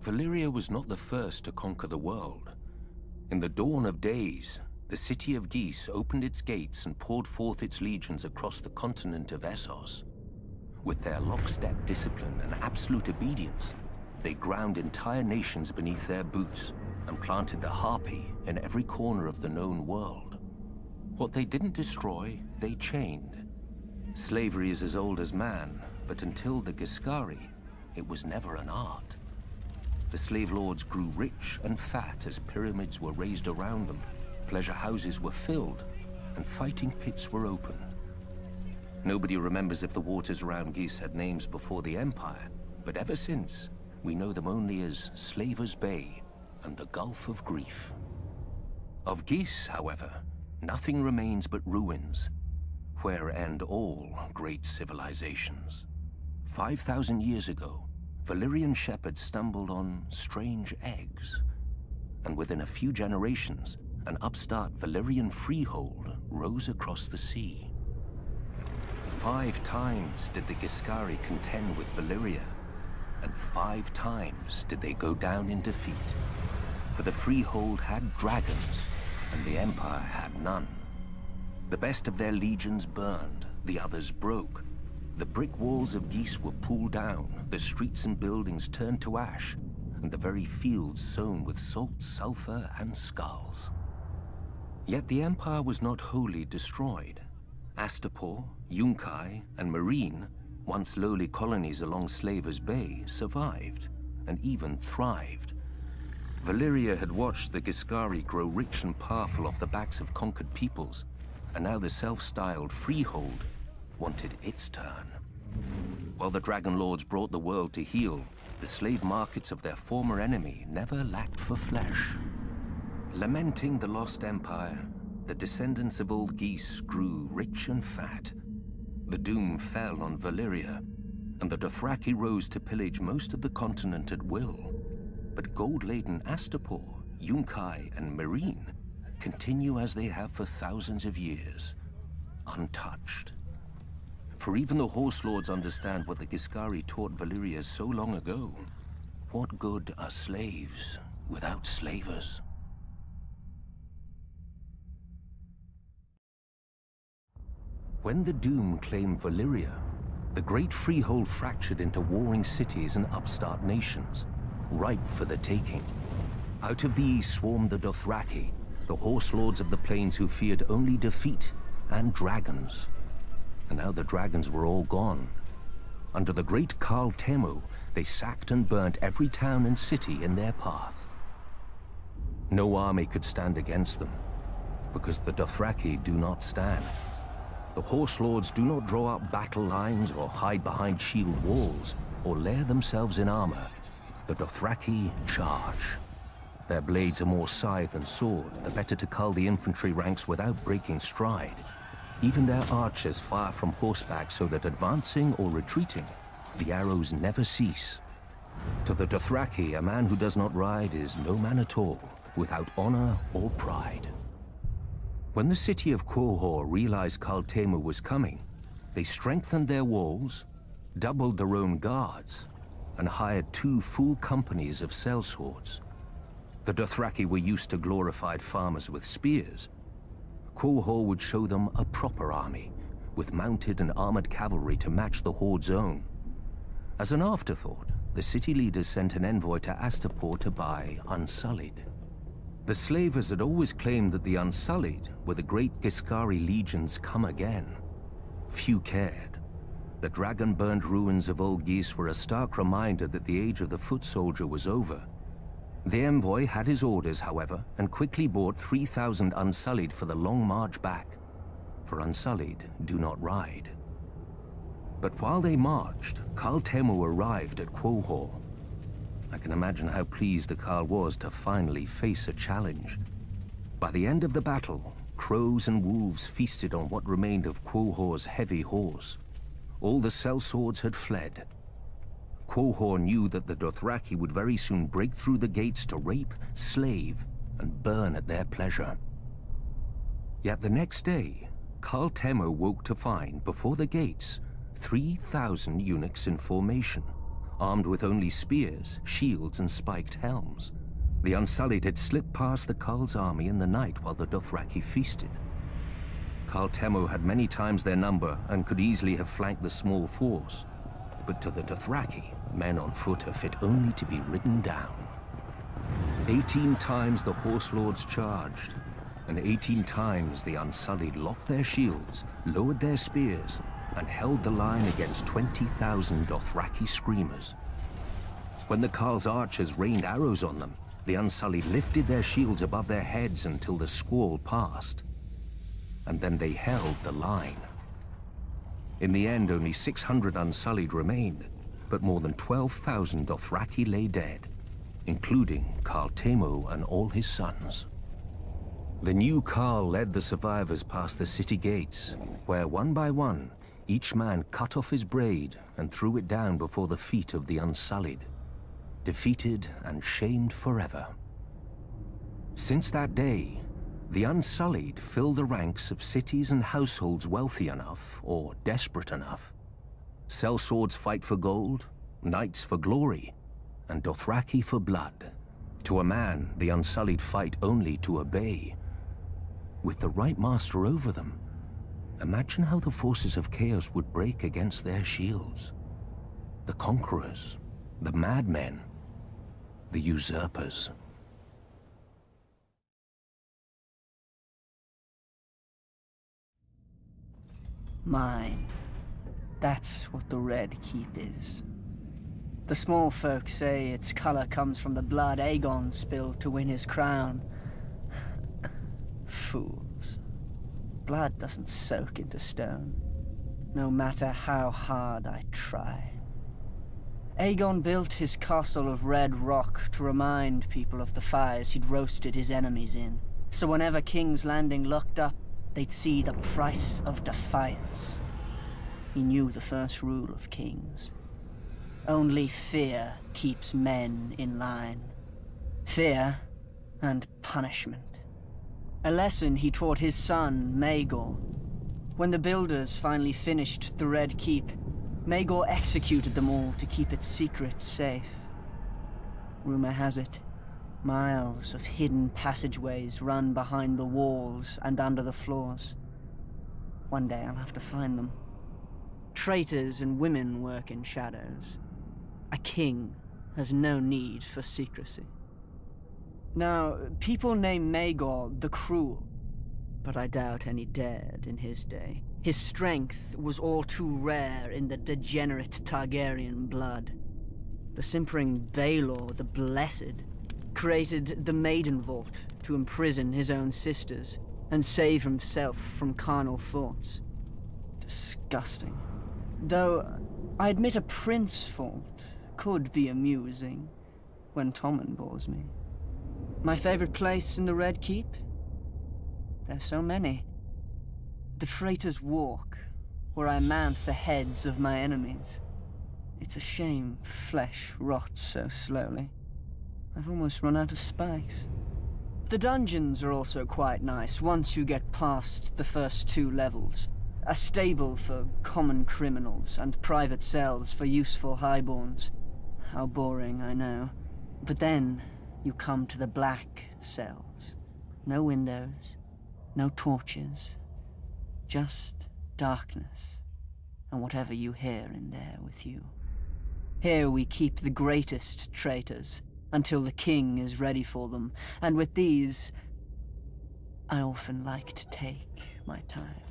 Valyria was not the first to conquer the world. In the dawn of days, the city of Geese opened its gates and poured forth its legions across the continent of Essos. With their lockstep discipline and absolute obedience, they ground entire nations beneath their boots and planted the harpy in every corner of the known world. What they didn't destroy, they chained. Slavery is as old as man, but until the Giscari, it was never an art. The slave lords grew rich and fat as pyramids were raised around them, pleasure houses were filled, and fighting pits were opened. Nobody remembers if the waters around Geese had names before the Empire, but ever since, we know them only as Slaver's Bay and the Gulf of Grief. Of Geese, however, nothing remains but ruins, where end all great civilizations. 5,000 years ago, Valyrian shepherds stumbled on strange eggs, and within a few generations, an upstart Valyrian freehold rose across the sea. 5 times did the Giscari contend with Valyria, and 5 times did they go down in defeat. For the freehold had dragons, and the Empire had none. The best of their legions burned, the others broke. The brick walls of Geese were pulled down, the streets and buildings turned to ash, and the very fields sown with salt, sulfur, and skulls. Yet the Empire was not wholly destroyed. Astapor, Yunkai, and Meereen, once lowly colonies along Slaver's Bay, survived, and even thrived. Valyria had watched the Giscari grow rich and powerful off the backs of conquered peoples, and now the self-styled freehold wanted its turn. While the Dragon Lords brought the world to heel, the slave markets of their former enemy never lacked for flesh. Lamenting the lost empire, the descendants of old Geese grew rich and fat. The doom fell on Valyria, and the Dothraki rose to pillage most of the continent at will. But gold-laden Astapor, Yunkai, and Meereen continue as they have for thousands of years, untouched. For even the Horse Lords understand what the Giscari taught Valyria so long ago. What good are slaves without slavers? When the Doom claimed Valyria, the great freehold fractured into warring cities and upstart nations, ripe for the taking. Out of the east swarmed the Dothraki, the Horse Lords of the plains who feared only defeat and dragons. And now the dragons were all gone. Under the great Khal Temu, they sacked and burnt every town and city in their path. No army could stand against them, because the Dothraki do not stand. The Horse Lords do not draw up battle lines or hide behind shield walls or lair themselves in armor. The Dothraki charge. Their blades are more scythe than sword, the better to cull the infantry ranks without breaking stride. Even their archers fire from horseback so that advancing or retreating, the arrows never cease. To the Dothraki, a man who does not ride is no man at all, without honor or pride. When the city of Quohor realized Khal Temu was coming, they strengthened their walls, doubled their own guards, and hired 2 full companies of sellswords. The Dothraki were used to glorified farmers with spears. Quohor would show them a proper army, with mounted and armored cavalry to match the Horde's own. As an afterthought, the city leaders sent an envoy to Astapor to buy Unsullied. The slavers had always claimed that the Unsullied were the great Giscari legions come again. Few cared. The dragon-burned ruins of old Geese were a stark reminder that the age of the foot soldier was over. The envoy had his orders, however, and quickly bought 3,000 Unsullied for the long march back. For Unsullied do not ride. But while they marched, Khal Temu arrived at Quohor. I can imagine how pleased the Khal was to finally face a challenge. By the end of the battle, crows and wolves feasted on what remained of Quohor's heavy horse. All the sellswords had fled. Quohor knew that the Dothraki would very soon break through the gates to rape, slave, and burn at their pleasure. Yet the next day, Khal Temu woke to find, before the gates, 3,000 eunuchs in formation, armed with only spears, shields, and spiked helms. The Unsullied had slipped past the Karl's army in the night while the Dothraki feasted. Karl Temo had many times their number and could easily have flanked the small force. But to the Dothraki, men on foot are fit only to be ridden down. 18 times the Horse Lords charged, and 18 times the Unsullied locked their shields, lowered their spears, and held the line against 20,000 Dothraki screamers. When the Karl's archers rained arrows on them, the Unsullied lifted their shields above their heads until the squall passed. And then they held the line. In the end, only 600 Unsullied remained, but more than 12,000 Dothraki lay dead, including Karl Temo and all his sons. The new Karl led the survivors past the city gates, where one by one, each man cut off his braid and threw it down before the feet of the Unsullied, defeated and shamed forever. Since that day, the Unsullied fill the ranks of cities and households wealthy enough, or desperate enough. Sellswords fight for gold, knights for glory, and Dothraki for blood. To a man, the Unsullied fight only to obey. With the right master over them, imagine how the forces of chaos would break against their shields. The conquerors, the madmen, the usurpers. Mine. That's what the Red Keep is. The small folk say its color comes from the blood Aegon spilled to win his crown. Fools. Blood doesn't soak into stone, no matter how hard I try. Aegon built his castle of red rock to remind people of the fires he'd roasted his enemies in, so whenever King's Landing looked up, they'd see the price of defiance. He knew the first rule of kings. Only fear keeps men in line. Fear and punishment. A lesson he taught his son, Maegor. When the builders finally finished the Red Keep, Maegor executed them all to keep its secrets safe. Rumor has it, miles of hidden passageways run behind the walls and under the floors. One day I'll have to find them. Traitors and women work in shadows. A king has no need for secrecy. Now, people name Maegor the Cruel, but I doubt any dared in his day. His strength was all too rare in the degenerate Targaryen blood. The simpering Baelor the Blessed created the Maiden Vault to imprison his own sisters and save himself from carnal thoughts. Disgusting. Though, I admit a Prince Vault could be amusing when Tommen bores me. My favorite place in the Red Keep? There's so many. The Traitor's Walk, where I mount the heads of my enemies. It's a shame flesh rots so slowly. I've almost run out of spikes. The dungeons are also quite nice once you get past the first 2 levels. A stable for common criminals and private cells for useful highborns. How boring, I know. But then you come to the black cells. No windows, no torches, just darkness, and whatever you hear in there with you. Here we keep the greatest traitors, until the king is ready for them, and with these, I often like to take my time.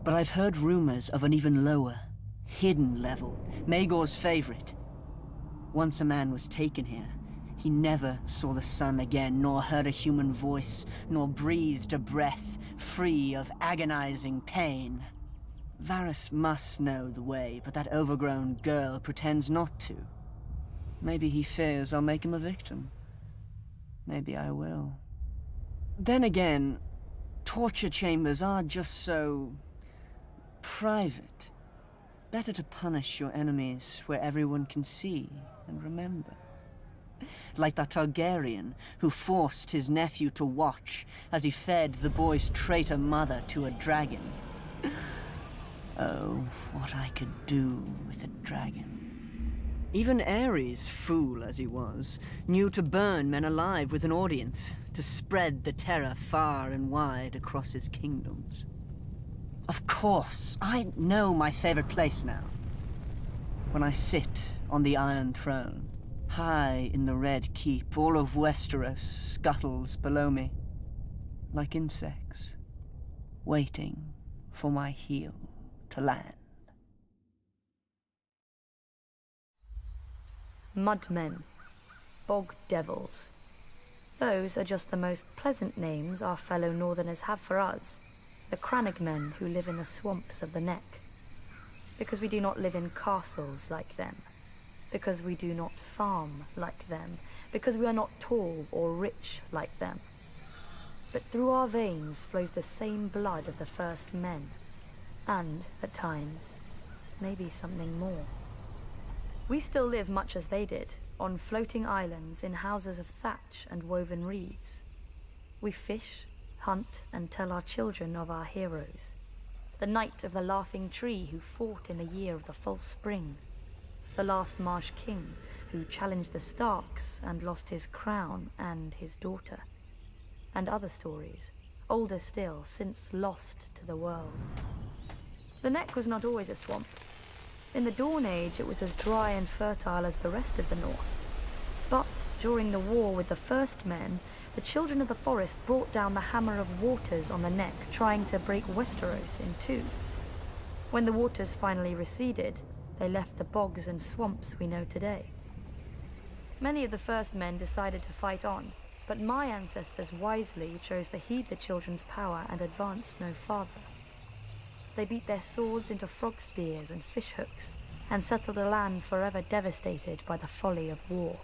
But I've heard rumors of an even lower, hidden level, Maegor's favorite. Once a man was taken here, he never saw the sun again, nor heard a human voice, nor breathed a breath free of agonizing pain. Varys must know the way, but that overgrown girl pretends not to. Maybe he fears I'll make him a victim. Maybe I will. Then again, torture chambers are just so private. Better to punish your enemies where everyone can see and remember. Like that Targaryen who forced his nephew to watch as he fed the boy's traitor mother to a dragon. Oh, what I could do with a dragon. Even Ares, fool as he was, knew to burn men alive with an audience, to spread the terror far and wide across his kingdoms. Of course, I know my favorite place now. When I sit on the Iron Throne, high in the Red Keep, all of Westeros scuttles below me, like insects, waiting for my heel to land. Mudmen, bog devils. Those are just the most pleasant names our fellow Northerners have for us, the Crannogmen who live in the swamps of the Neck. Because we do not live in castles like them, because we do not farm like them, because we are not tall or rich like them. But through our veins flows the same blood of the first men, and, at times, maybe something more. We still live much as they did, on floating islands in houses of thatch and woven reeds. We fish, hunt, and tell our children of our heroes. The knight of the laughing tree who fought in the year of the false spring. The last Marsh king who challenged the Starks and lost his crown and his daughter. And other stories, older still, since lost to the world. The Neck was not always a swamp. In the Dawn Age, it was as dry and fertile as the rest of the North. But during the war with the First Men, the children of the forest brought down the hammer of waters on the Neck, trying to break Westeros in two. When the waters finally receded, they left the bogs and swamps we know today. Many of the First Men decided to fight on, but my ancestors wisely chose to heed the children's power and advance no farther. They beat their swords into frog spears and fish hooks, and settled a land forever devastated by the folly of war.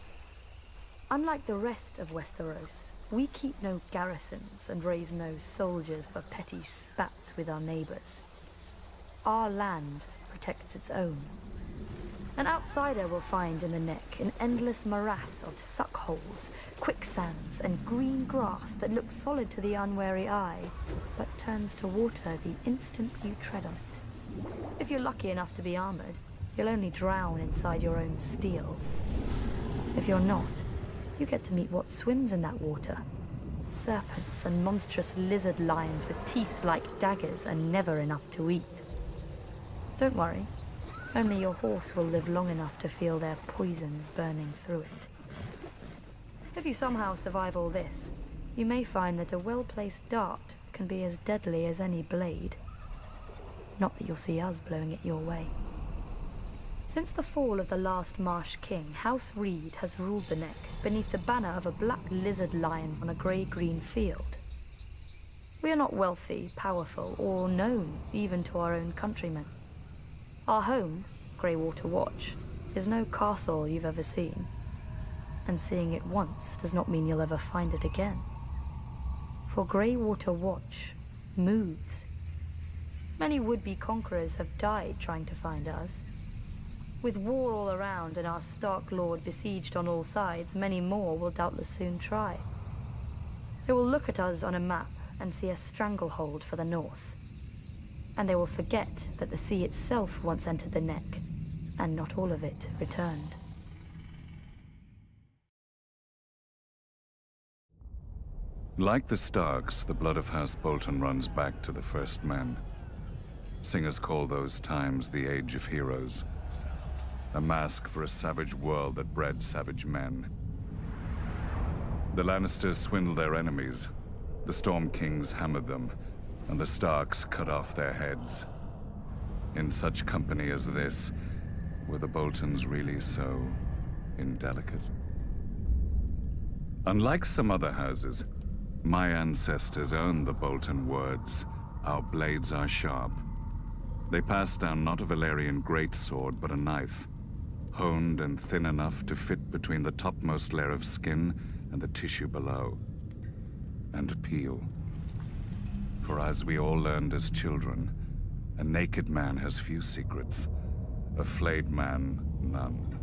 Unlike the rest of Westeros, we keep no garrisons and raise no soldiers for petty spats with our neighbors. Our land protects its own. An outsider will find in the Neck an endless morass of suckholes, quicksands, and green grass that looks solid to the unwary eye, but turns to water the instant you tread on it. If you're lucky enough to be armored, you'll only drown inside your own steel. If you're not, you get to meet what swims in that water. Serpents and monstrous lizard lions with teeth like daggers and never enough to eat. Don't worry. Only your horse will live long enough to feel their poisons burning through it. If you somehow survive all this, you may find that a well-placed dart can be as deadly as any blade. Not that you'll see us blowing it your way. Since the fall of the last Marsh king, House Reed has ruled the Neck beneath the banner of a black lizard lion on a grey-green field. We are not wealthy, powerful, or known even to our own countrymen. Our home, Greywater Watch, is no castle you've ever seen. And seeing it once does not mean you'll ever find it again. For Greywater Watch moves. Many would-be conquerors have died trying to find us. With war all around and our Stark Lord besieged on all sides, many more will doubtless soon try. They will look at us on a map and see a stranglehold for the north. And they will forget that the sea itself once entered the Neck, and not all of it returned. Like the Starks, the blood of House Bolton runs back to the first men. Singers call those times the Age of Heroes, a mask for a savage world that bred savage men. The Lannisters swindled their enemies, the Storm Kings hammered them, and the Starks cut off their heads. In such company as this, were the Boltons really so indelicate? Unlike some other houses, my ancestors owned the Bolton words, "Our blades are sharp." They passed down not a Valyrian greatsword, but a knife, honed and thin enough to fit between the topmost layer of skin and the tissue below, and peel. For as we all learned as children, a naked man has few secrets, a flayed man none.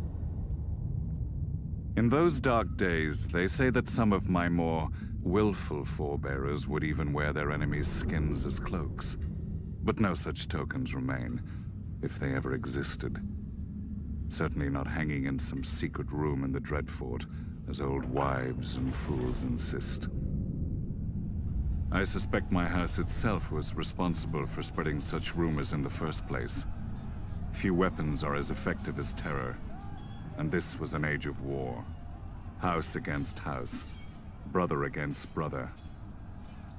In those dark days, they say that some of my more willful forebearers would even wear their enemies' skins as cloaks. But no such tokens remain, if they ever existed. Certainly not hanging in some secret room in the Dreadfort, as old wives and fools insist. I suspect my house itself was responsible for spreading such rumors in the first place. Few weapons are as effective as terror, and this was an age of war. House against house, brother against brother.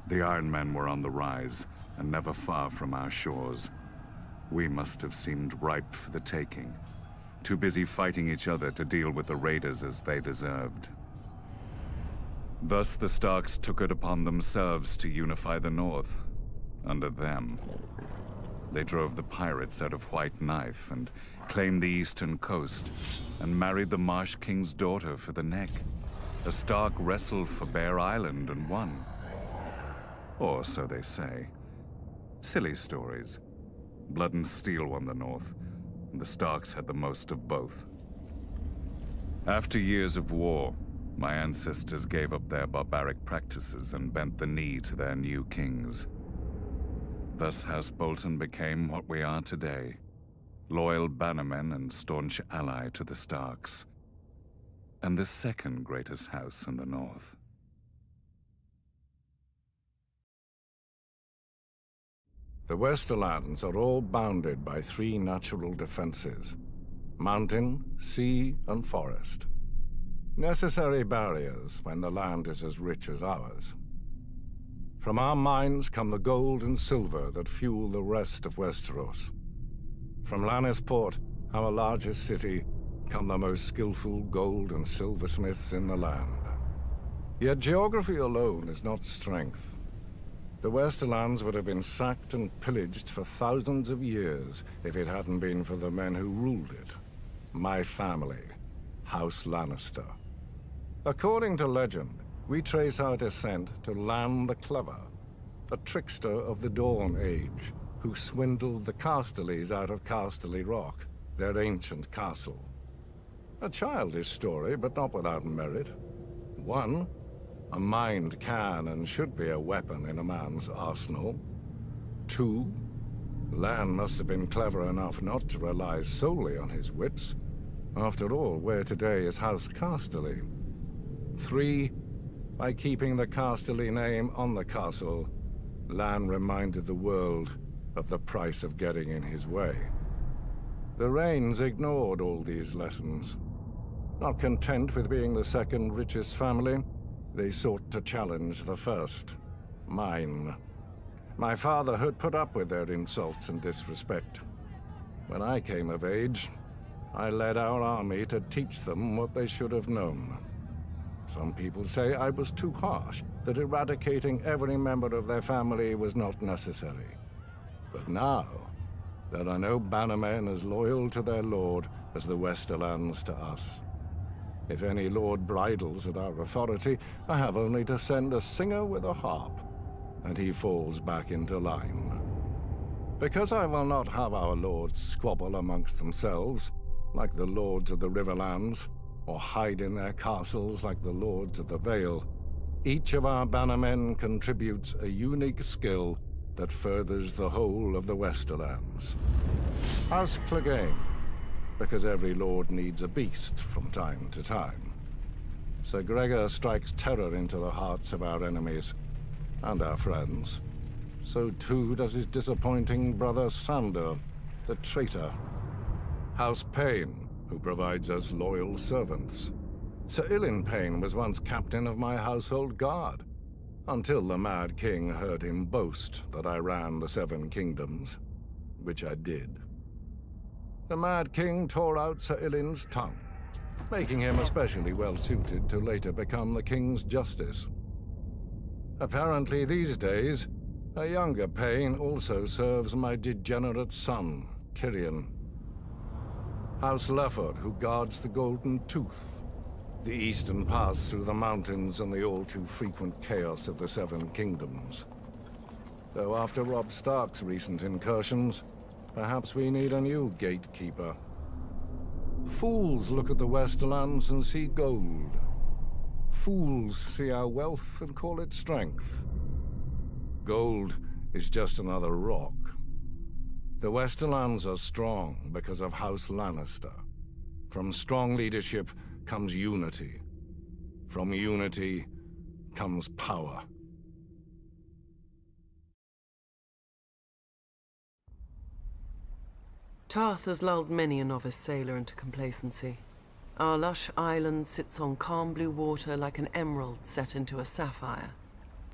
The Iron Men were on the rise, and never far from our shores. We must have seemed ripe for the taking, too busy fighting each other to deal with the raiders as they deserved. Thus the Starks took it upon themselves to unify the North, under them. They drove the pirates out of White Knife and claimed the eastern coast, and married the Marsh King's daughter for the neck. The Stark wrestled for Bear Island and won. Or so they say. Silly stories. Blood and Steel won the North, and the Starks had the most of both. After years of war, my ancestors gave up their barbaric practices and bent the knee to their new kings. Thus House Bolton became what we are today, loyal bannermen and staunch ally to the Starks, and the second greatest house in the North. The Westerlands are all bounded by 3 natural defenses: mountain, sea, and forest. Necessary barriers when the land is as rich as ours. From our mines come the gold and silver that fuel the rest of Westeros. From Lannisport, our largest city, come the most skillful gold and silversmiths in the land. Yet geography alone is not strength. The Westerlands would have been sacked and pillaged for thousands of years if it hadn't been for the men who ruled it. My family, House Lannister. According to legend, we trace our descent to Lan the Clever, a trickster of the Dawn Age, who swindled the Casterlys out of Casterly Rock, their ancient castle. A childish story, but not without merit. 1, a mind can and should be a weapon in a man's arsenal. 2, Lan must have been clever enough not to rely solely on his wits. After all, where today is House Casterly. 3, by keeping the Casterly name on the castle, Lan reminded the world of the price of getting in his way. The Rains ignored all these lessons. Not content with being the second richest family, they sought to challenge the first, mine. My father had put up with their insults and disrespect. When I came of age, I led our army to teach them what they should have known. Some people say I was too harsh, that eradicating every member of their family was not necessary. But now, there are no bannermen as loyal to their lord as the Westerlands to us. If any lord bridles at our authority, I have only to send a singer with a harp, and he falls back into line. Because I will not have our lords squabble amongst themselves, like the lords of the Riverlands, or hide in their castles like the lords of the Vale, each of our bannermen contributes a unique skill that furthers the whole of the Westerlands. House Clegane, because every lord needs a beast from time to time. Sir Gregor strikes terror into the hearts of our enemies, and our friends. So too does his disappointing brother Sandor, the traitor. House Payne, who provides us loyal servants. Sir Ilyn Payne was once captain of my household guard, until the Mad King heard him boast that I ran the 7 kingdoms, which I did. The Mad King tore out Sir Ilyn's tongue, making him especially well-suited to later become the King's Justice. Apparently these days, a younger Payne also serves my degenerate son, Tyrion. House Lefford, who guards the Golden Tooth, the eastern pass through the mountains and the all-too-frequent chaos of the 7 kingdoms. Though after Robb Stark's recent incursions, perhaps we need a new gatekeeper. Fools look at the Westerlands and see gold. Fools see our wealth and call it strength. Gold is just another rock. The Westerlands are strong because of House Lannister. From strong leadership comes unity. From unity comes power. Tarth has lulled many a novice sailor into complacency. Our lush island sits on calm blue water like an emerald set into a sapphire.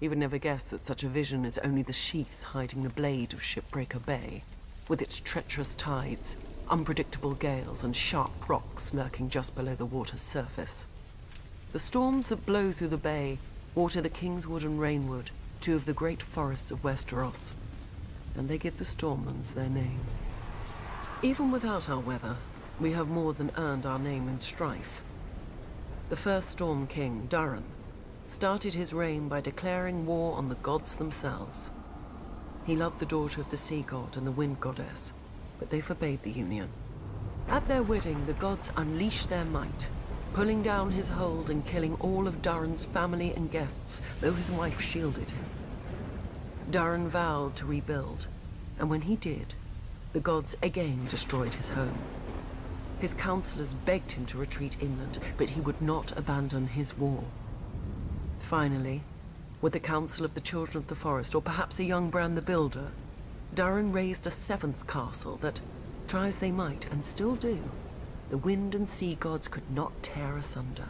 You would never guess that such a vision is only the sheath hiding the blade of Shipbreaker Bay, with its treacherous tides, unpredictable gales, and sharp rocks lurking just below the water's surface. The storms that blow through the bay water the Kingswood and Rainwood, two of the great forests of Westeros, and they give the Stormlands their name. Even without our weather, we have more than earned our name in strife. The first Storm King, Durin, started his reign by declaring war on the gods themselves. He loved the daughter of the sea god and the wind goddess, but they forbade the union. At their wedding, the gods unleashed their might, pulling down his hold and killing all of Durin's family and guests, though his wife shielded him. Durin vowed to rebuild, and when he did, the gods again destroyed his home. His counselors begged him to retreat inland, but he would not abandon his war. Finally, with the council of the Children of the Forest, or perhaps a young Bran the Builder, Durin raised a seventh castle that, try as they might, and still do, the wind and sea gods could not tear asunder.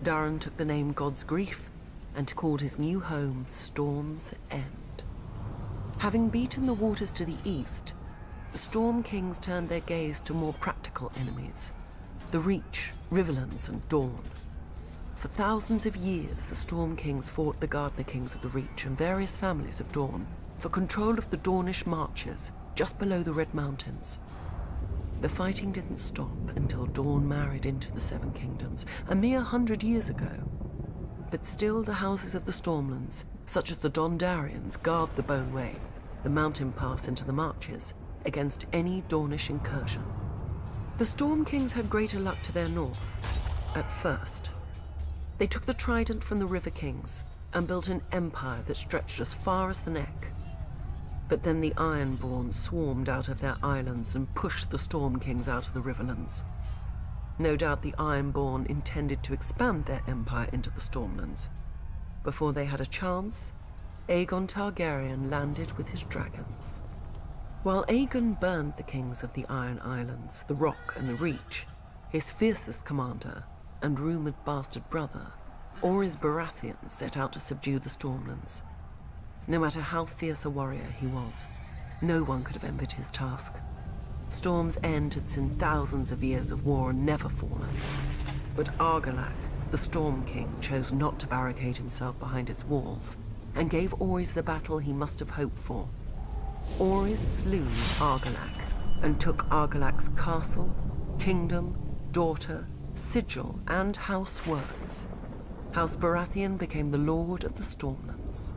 Durin took the name God's Grief and called his new home Storm's End. Having beaten the waters to the east, the Storm Kings turned their gaze to more practical enemies, the Reach, Riverlands, and Dorne. For thousands of years, the Storm Kings fought the Gardener Kings of the Reach and various families of Dorne for control of the Dornish marches just below the Red Mountains. The fighting didn't stop until Dorne married into the Seven Kingdoms, a mere 100 years ago. But still the houses of the Stormlands, such as the Dondarians, guard the Boneway, the mountain pass into the marches, against any Dornish incursion. The Storm Kings had greater luck to their north, at first. They took the trident from the River Kings and built an empire that stretched as far as the Neck. But then the Ironborn swarmed out of their islands and pushed the Storm Kings out of the Riverlands. No doubt the Ironborn intended to expand their empire into the Stormlands. Before they had a chance, Aegon Targaryen landed with his dragons. While Aegon burned the kings of the Iron Islands, the Rock and the Reach, his fiercest commander and rumoured bastard brother, Orys Baratheon, set out to subdue the Stormlands. No matter how fierce a warrior he was, no one could have envied his task. Storm's End had seen thousands of years of war and never fallen. But Argilac, the Storm King, chose not to barricade himself behind its walls and gave Orys the battle he must have hoped for. Orys slew Argilac and took Argilac's castle, kingdom, daughter, sigil, and house words. House Baratheon became the Lord of the Stormlands.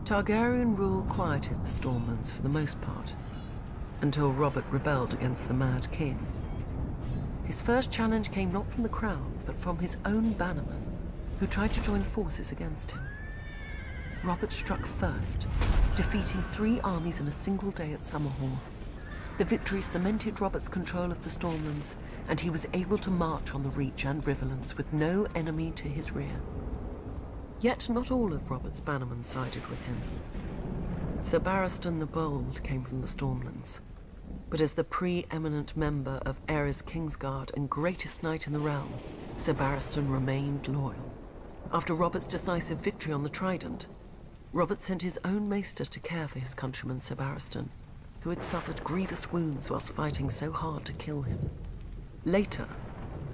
Targaryen rule quieted the Stormlands for the most part, until Robert rebelled against the Mad King. His first challenge came not from the crown, but from his own bannermen, who tried to join forces against him. Robert struck first, defeating 3 armies in a single day at Summerhall. The victory cemented Robert's control of the Stormlands, and he was able to march on the Reach and Riverlands with no enemy to his rear. Yet not all of Robert's bannermen sided with him. Sir Barristan the Bold came from the Stormlands, but as the preeminent member of Aerys Kingsguard and greatest knight in the realm, Sir Barristan remained loyal. After Robert's decisive victory on the Trident, Robert sent his own maester to care for his countryman Sir Barristan, who had suffered grievous wounds whilst fighting so hard to kill him. Later,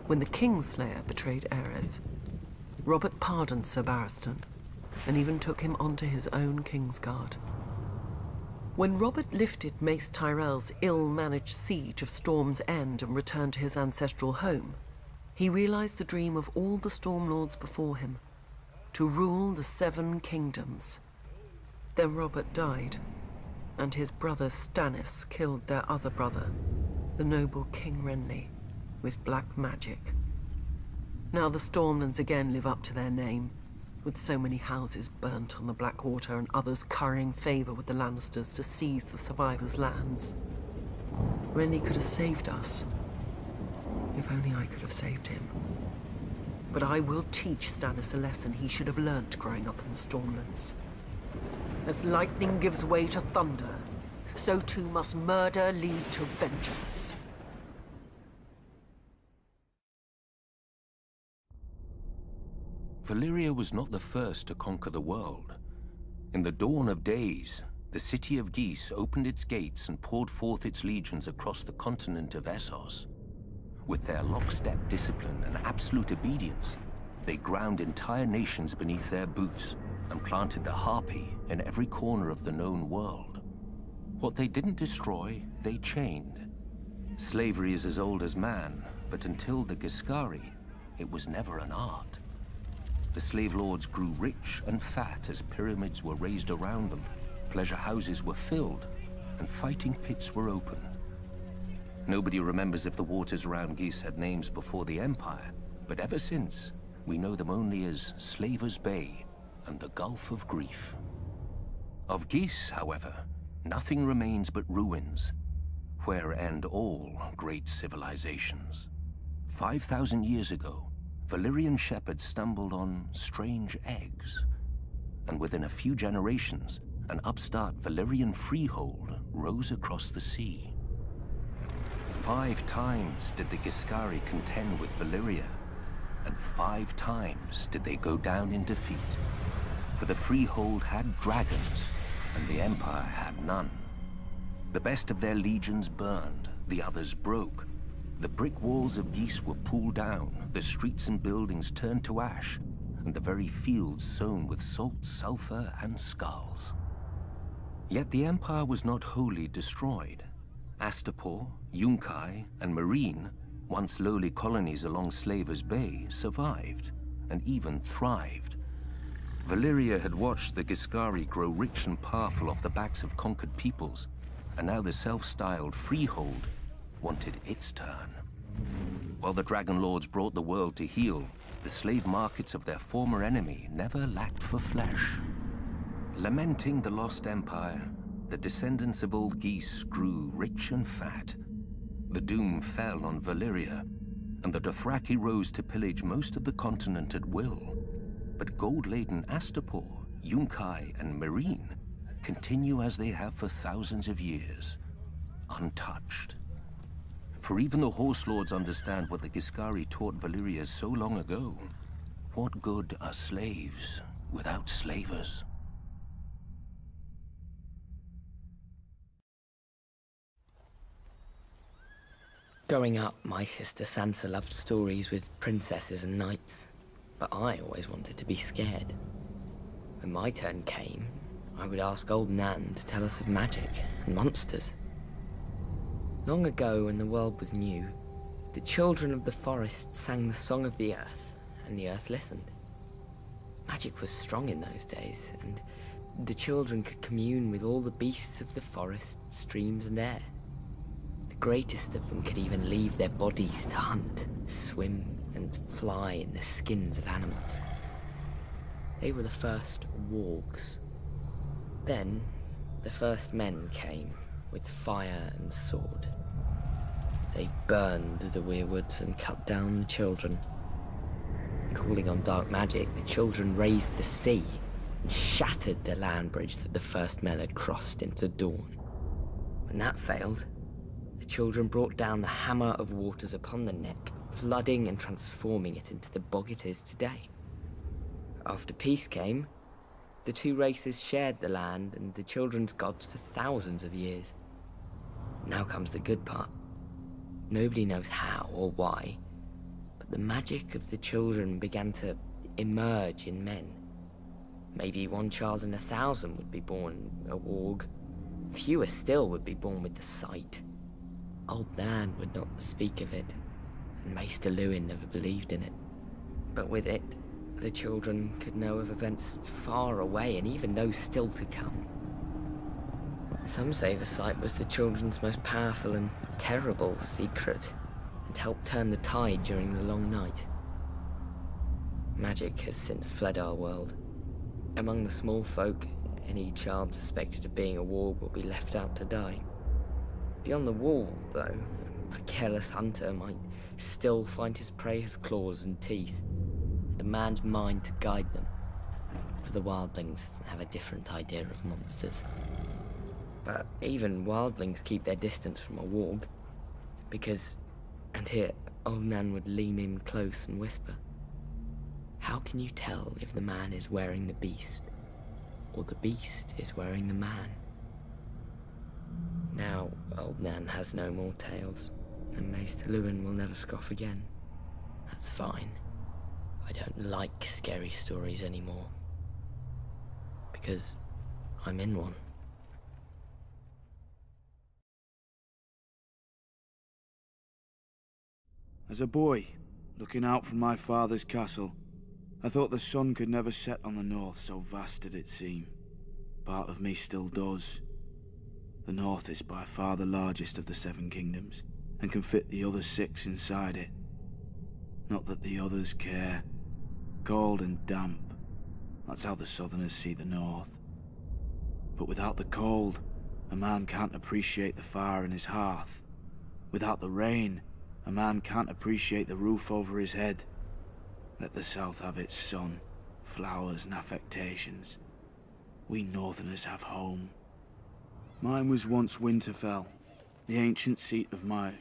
when the Kingslayer betrayed Aerys, Robert pardoned Sir Barristan and even took him onto his own Kingsguard. When Robert lifted Mace Tyrell's ill-managed siege of Storm's End and returned to his ancestral home, he realized the dream of all the Stormlords before him, to rule the 7 kingdoms. Then Robert died, and his brother Stannis killed their other brother, the noble King Renly, with black magic. Now the Stormlands again live up to their name, with so many houses burnt on the Blackwater and others currying favour with the Lannisters to seize the survivors' lands. Renly could have saved us, If only I could have saved him. But I will teach Stannis a lesson he should have learnt growing up in the Stormlands. As lightning gives way to thunder, so too must murder lead to vengeance. Valyria was not the first to conquer the world. In the dawn of days, the city of Geese opened its gates and poured forth its legions across the continent of Essos. With their lockstep discipline and absolute obedience, they ground entire nations beneath their boots and planted the Harpy in every corner of the known world. What they didn't destroy, they chained. Slavery is as old as man, but until the Giscari, it was never an art. The slave lords grew rich and fat as pyramids were raised around them, pleasure houses were filled, and fighting pits were opened. Nobody remembers if the waters around Geese had names before the Empire, but ever since, we know them only as Slaver's Bay and the Gulf of Grief. Of Geese, however, nothing remains but ruins, where end all great civilizations. 5,000 years ago, Valyrian shepherds stumbled on strange eggs, and within a few generations, an upstart Valyrian freehold rose across the sea. 5 times did the Giscari contend with Valyria, and 5 times did they go down in defeat. For the freehold had dragons, and the Empire had none. The best of their legions burned, the others broke. The brick walls of Geese were pulled down, the streets and buildings turned to ash, and the very fields sown with salt, sulfur, and skulls. Yet the Empire was not wholly destroyed. Astapor, Yunkai, and Meereen, once lowly colonies along Slaver's Bay, survived, and even thrived. Valyria had watched the Giscari grow rich and powerful off the backs of conquered peoples, and now the self-styled freehold wanted its turn. While the Dragon Lords brought the world to heel, the slave markets of their former enemy never lacked for flesh. Lamenting the lost empire, the descendants of old Geese grew rich and fat. The doom fell on Valyria, and the Dothraki rose to pillage most of the continent at will. But gold-laden Astapor, Yunkai, and Meereen continue as they have for thousands of years, untouched. For even the Horse Lords understand what the Giscari taught Valyria so long ago. What good are slaves without slavers? Growing up, my sister Sansa loved stories with princesses and knights, but I always wanted to be scared. When my turn came, I would ask old Nan to tell us of magic and monsters. Long ago, when the world was new, the children of the forest sang the song of the earth, and the earth listened. Magic was strong in those days, and the children could commune with all the beasts of the forest, streams, and air. The greatest of them could even leave their bodies to hunt, swim, and fly in the skins of animals. They were the first wargs. Then, the first men came, with fire and sword. They burned the weirwoods and cut down the children. Calling on dark magic, the children raised the sea and shattered the land bridge that the first men had crossed into dawn. When that failed, the children brought down the hammer of waters upon the neck, flooding and transforming it into the bog it is today. After peace came, the two races shared the land and the children's gods for thousands of years. Now comes the good part. Nobody knows how or why, but the magic of the children began to emerge in men. Maybe 1 child in 1,000 would be born a warg. Fewer still would be born with the sight. Old Nan would not speak of it, and Maester Luwin never believed in it. But with it, the children could know of events far away and even those still to come. Some say the sight was the children's most powerful and terrible secret, and helped turn the tide during the long night. Magic has since fled our world. Among the small folk, any child suspected of being a warg will be left out to die. Beyond the wall, though, A careless hunter might still find his prey has claws and teeth, and a man's mind to guide them. For the wildlings have a different idea of monsters. But even wildlings keep their distance from a warg, because, and here, old Nan would lean in close and whisper, how can you tell if the man is wearing the beast, or the beast is wearing the man? Now, old Nan has no more tales, and Maester Lewin will never scoff again. That's fine. I don't like scary stories anymore. Because I'm in one. As a boy, looking out from my father's castle, I thought the sun could never set on the north, so vast did it seem. Part of me still does. The north is by far the largest of the 7 kingdoms, and can fit the other 6 inside it. Not that the others care. Cold and damp. That's how the southerners see the north. But without the cold, a man can't appreciate the fire in his hearth. Without the rain, a man can't appreciate the roof over his head. Let the south have its sun, flowers and affectations. We northerners have home. Mine was once Winterfell, the ancient seat of my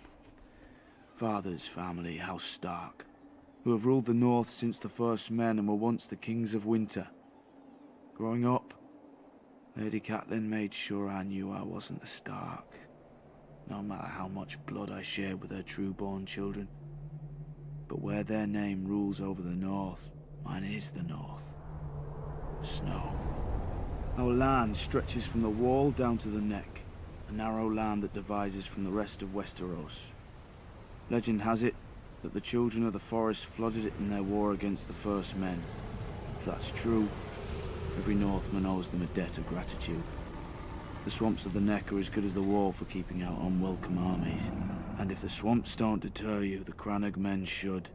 father's family, House Stark, who have ruled the north since the first men and were once the kings of winter. Growing up, Lady Catelyn made sure I knew I wasn't a Stark, no matter how much blood I shared with her true-born children. But where their name rules over the north, mine is the north. Snow. Our land stretches from the wall down to the neck, a narrow land that divides us from the rest of Westeros. Legend has it that the children of the forest flooded it in their war against the first men. If that's true, every Northman owes them a debt of gratitude. The swamps of the neck are as good as the wall for keeping out unwelcome armies. And if the swamps don't deter you, the Crannog men should.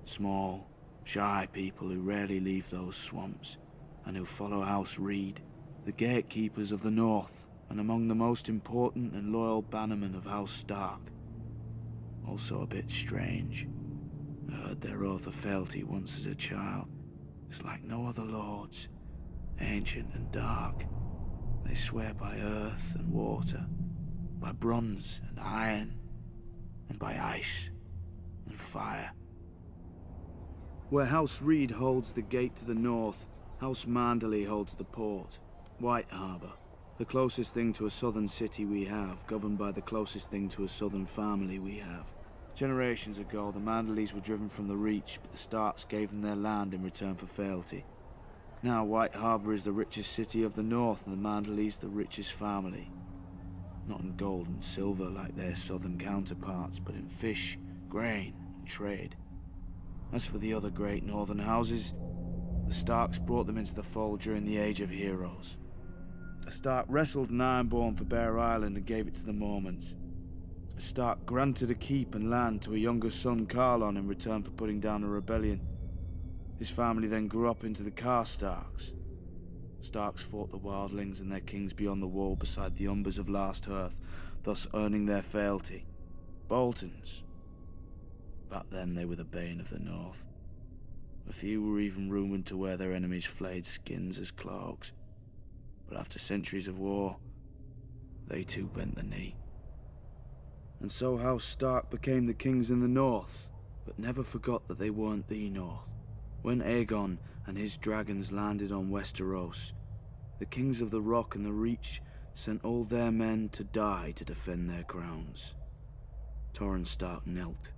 Small, shy people who rarely leave those swamps, and who follow House Reed, the gatekeepers of the north, and among the most important and loyal bannermen of House Stark. Also a bit strange. I heard their oath of fealty once as a child. It's like no other lords, ancient and dark. They swear by earth and water, by bronze and iron, and by ice and fire. Where House Reed holds the gate to the north, House Manderley holds the port, White Harbour, the closest thing to a southern city we have, governed by the closest thing to a southern family we have. Generations ago, the Manderleys were driven from the Reach, but the Starks gave them their land in return for fealty. Now White Harbour is the richest city of the north, and the Manderleys the richest family. Not in gold and silver like their southern counterparts, but in fish, grain, and trade. As for the other great northern houses, the Starks brought them into the fold during the Age of Heroes. A Stark wrestled an Ironborn for Bear Island and gave it to the Mormonts. A Stark granted a keep and land to a younger son, Carlon, in return for putting down a rebellion. His family then grew up into the Karstarks. Starks fought the wildlings and their kings beyond the wall beside the Umbers of Last Hearth, thus earning their fealty. Boltons. Back then they were the bane of the north. A few were even rumoured to wear their enemies' flayed skins as cloaks. But after centuries of war, they too bent the knee. And so House Stark became the kings in the north, but never forgot that they weren't the north. When Aegon and his dragons landed on Westeros, the kings of the Rock and the Reach sent all their men to die to defend their crowns. Torrhen Stark knelt,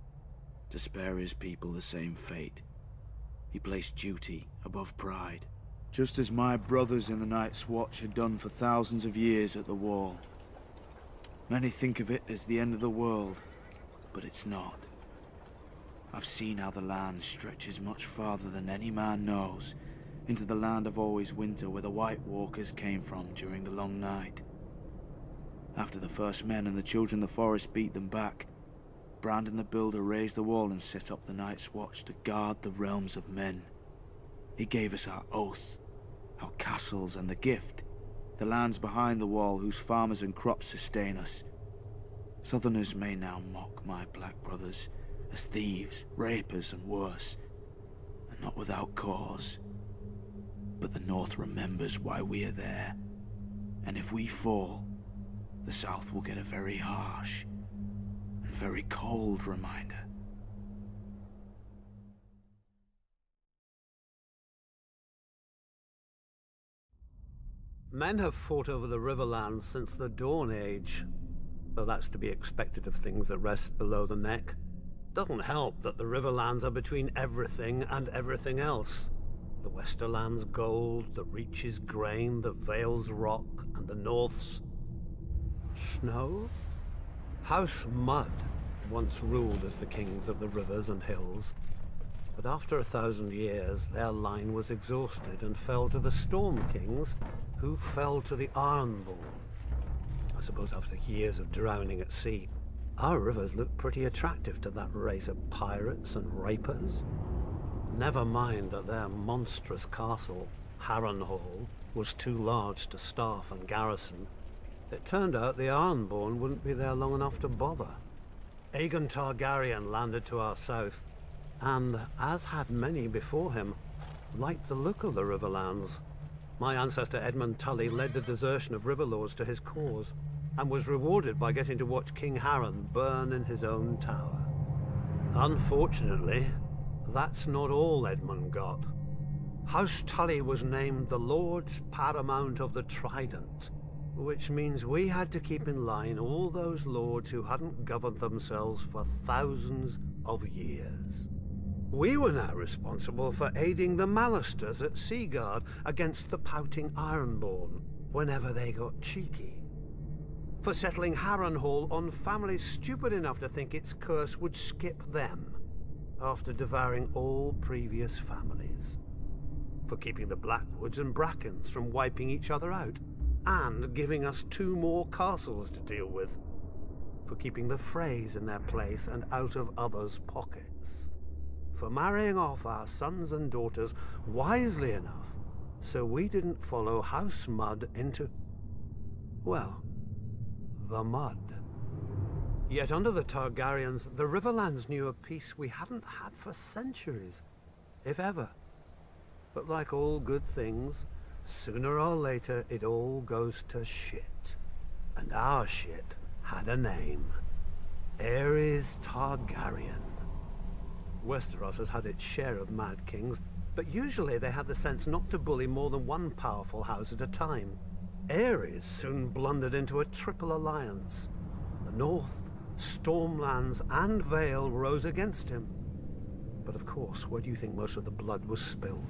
to spare his people the same fate. He placed duty above pride, just as my brothers in the Night's Watch had done for thousands of years at the Wall. Many think of it as the end of the world, but it's not. I've seen how the land stretches much farther than any man knows, into the land of always winter where the White Walkers came from during the long night. After the first men and the children of the forest beat them back, Brandon the Builder raised the wall and set up the Night's Watch to guard the realms of men. He gave us our oath, our castles and the gift, the lands behind the wall whose farmers and crops sustain us. Southerners may now mock my black brothers as thieves, rapers, and worse, and not without cause. But the North remembers why we are there, and if we fall, the South will get a very harsh and very cold reminder. Men have fought over the Riverlands since the Dawn Age, though that's to be expected of things that rest below the neck. Doesn't help that the Riverlands are between everything and everything else. The Westerland's gold, the Reach's grain, the Vale's rock, and the North's snow? House Mud once ruled as the kings of the rivers and hills, but after 1,000 years their line was exhausted and fell to the Storm Kings, who fell to the Ironborn. I suppose after years of drowning at sea, our rivers look pretty attractive to that race of pirates and rapers. Never mind that their monstrous castle, Harrenhal, was too large to staff and garrison. It turned out the Ironborn wouldn't be there long enough to bother. Aegon Targaryen landed to our south, and, as had many before him, liked the look of the Riverlands. My ancestor Edmund Tully led the desertion of Riverlords to his cause, and was rewarded by getting to watch King Harren burn in his own tower. Unfortunately, that's not all Edmund got. House Tully was named the Lord Paramount of the Trident, which means we had to keep in line all those lords who hadn't governed themselves for thousands of years. We were now responsible for aiding the Malisters at Seaguard against the pouting Ironborn whenever they got cheeky. For settling Harrenhal on families stupid enough to think its curse would skip them after devouring all previous families. For keeping the Blackwoods and Brackens from wiping each other out, and giving us 2 more castles to deal with. For keeping the Freys in their place and out of others' pockets. For marrying off our sons and daughters wisely enough so we didn't follow House Mud into, well, the mud. Yet under the Targaryens, the Riverlands knew a peace we hadn't had for centuries, if ever. But like all good things, sooner or later it all goes to shit. And our shit had a name. Aerys Targaryen. Westeros has had its share of mad kings, but usually they had the sense not to bully more than one powerful house at a time. Aerys soon blundered into a triple alliance. The North, Stormlands, and Vale rose against him. But of course, where do you think most of the blood was spilled?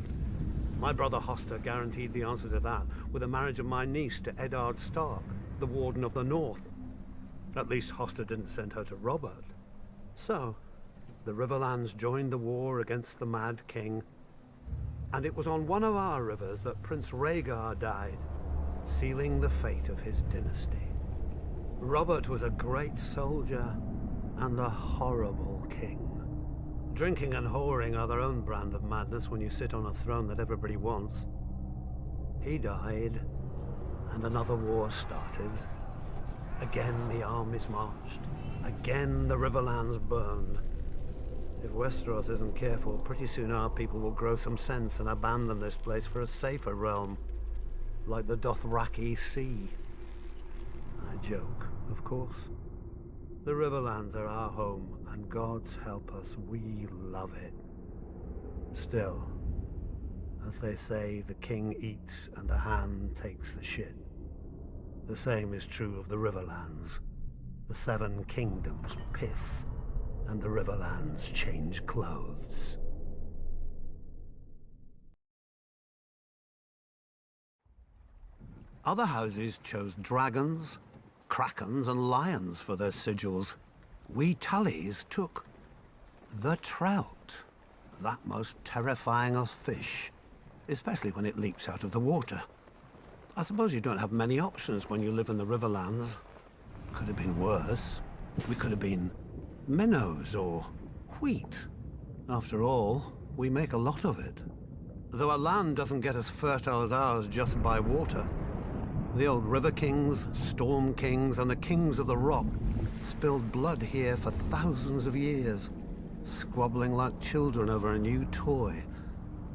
My brother Hoster guaranteed the answer to that with the marriage of my niece to Eddard Stark, the Warden of the North. At least Hoster didn't send her to Robert. So, the Riverlands joined the war against the Mad King, and it was on one of our rivers that Prince Rhaegar died, sealing the fate of his dynasty. Robert was a great soldier and a horrible king. Drinking and whoring are their own brand of madness when you sit on a throne that everybody wants. He died, and another war started. Again the armies marched. Again the Riverlands burned. If Westeros isn't careful, pretty soon our people will grow some sense and abandon this place for a safer realm, like the Dothraki Sea. I joke, of course. The Riverlands are our home, and God's help us, we love it. Still, as they say, the king eats and the hand takes the shit. The same is true of the Riverlands. The 7 kingdoms piss, and the Riverlands change clothes. Other houses chose dragons, krakens, and lions for their sigils. We Tullys took the trout, that most terrifying of fish, especially when it leaps out of the water. I suppose you don't have many options when you live in the Riverlands. Could have been worse. We could have been minnows or wheat. After all, we make a lot of it. Though a land doesn't get as fertile as ours just by water. The old River Kings, Storm Kings, and the Kings of the Rock spilled blood here for thousands of years, squabbling like children over a new toy,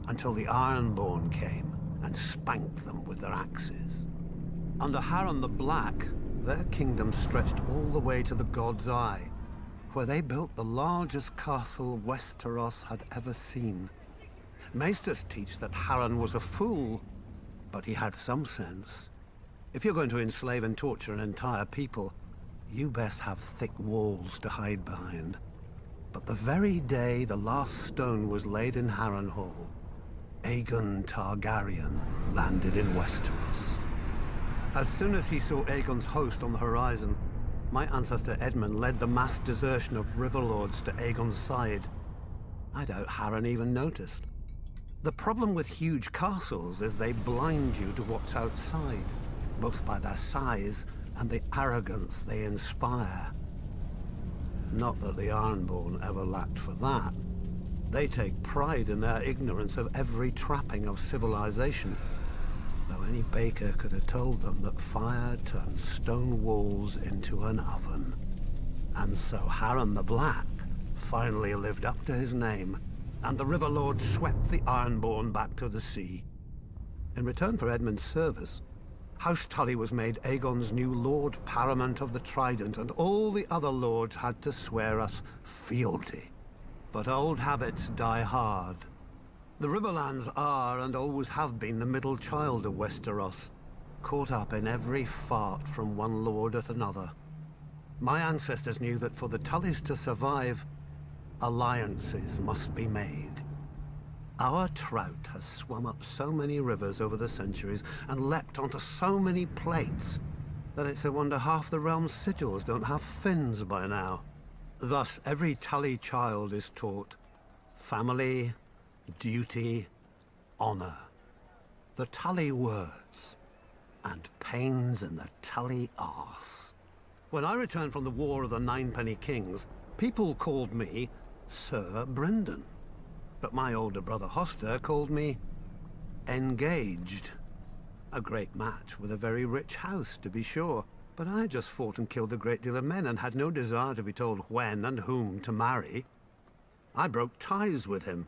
until the Ironborn came and spanked them with their axes. Under Harren the Black, their kingdom stretched all the way to the God's Eye, where they built the largest castle Westeros had ever seen. Maesters teach that Harren was a fool, but he had some sense. If you're going to enslave and torture an entire people, you best have thick walls to hide behind. But the very day the last stone was laid in Harrenhal, Aegon Targaryen landed in Westeros. As soon as he saw Aegon's host on the horizon, my ancestor Edmund led the mass desertion of Riverlords to Aegon's side. I doubt Harren even noticed. The problem with huge castles is they blind you to what's outside, both by their size and the arrogance they inspire. Not that the Ironborn ever lacked for that. They take pride in their ignorance of every trapping of civilization, though any baker could have told them that fire turns stone walls into an oven. And so Harren the Black finally lived up to his name, and the Riverlord swept the Ironborn back to the sea. In return for Edmund's service, House Tully was made Aegon's new Lord Paramount of the Trident, and all the other lords had to swear us fealty. But old habits die hard. The Riverlands are, and always have been, the middle child of Westeros, caught up in every fart from one lord at another. My ancestors knew that for the Tullys to survive, alliances must be made. Our trout has swum up so many rivers over the centuries and leapt onto so many plates that it's a wonder half the realm's sigils don't have fins by now. Thus, every Tully child is taught family, duty, honor. The Tully words, and pains in the Tully arse. When I returned from the War of the Ninepenny Kings, people called me Sir Brendan. But my older brother Hoster called me Engaged. A great match with a very rich house, to be sure. But I just fought and killed a great deal of men and had no desire to be told when and whom to marry. I broke ties with him,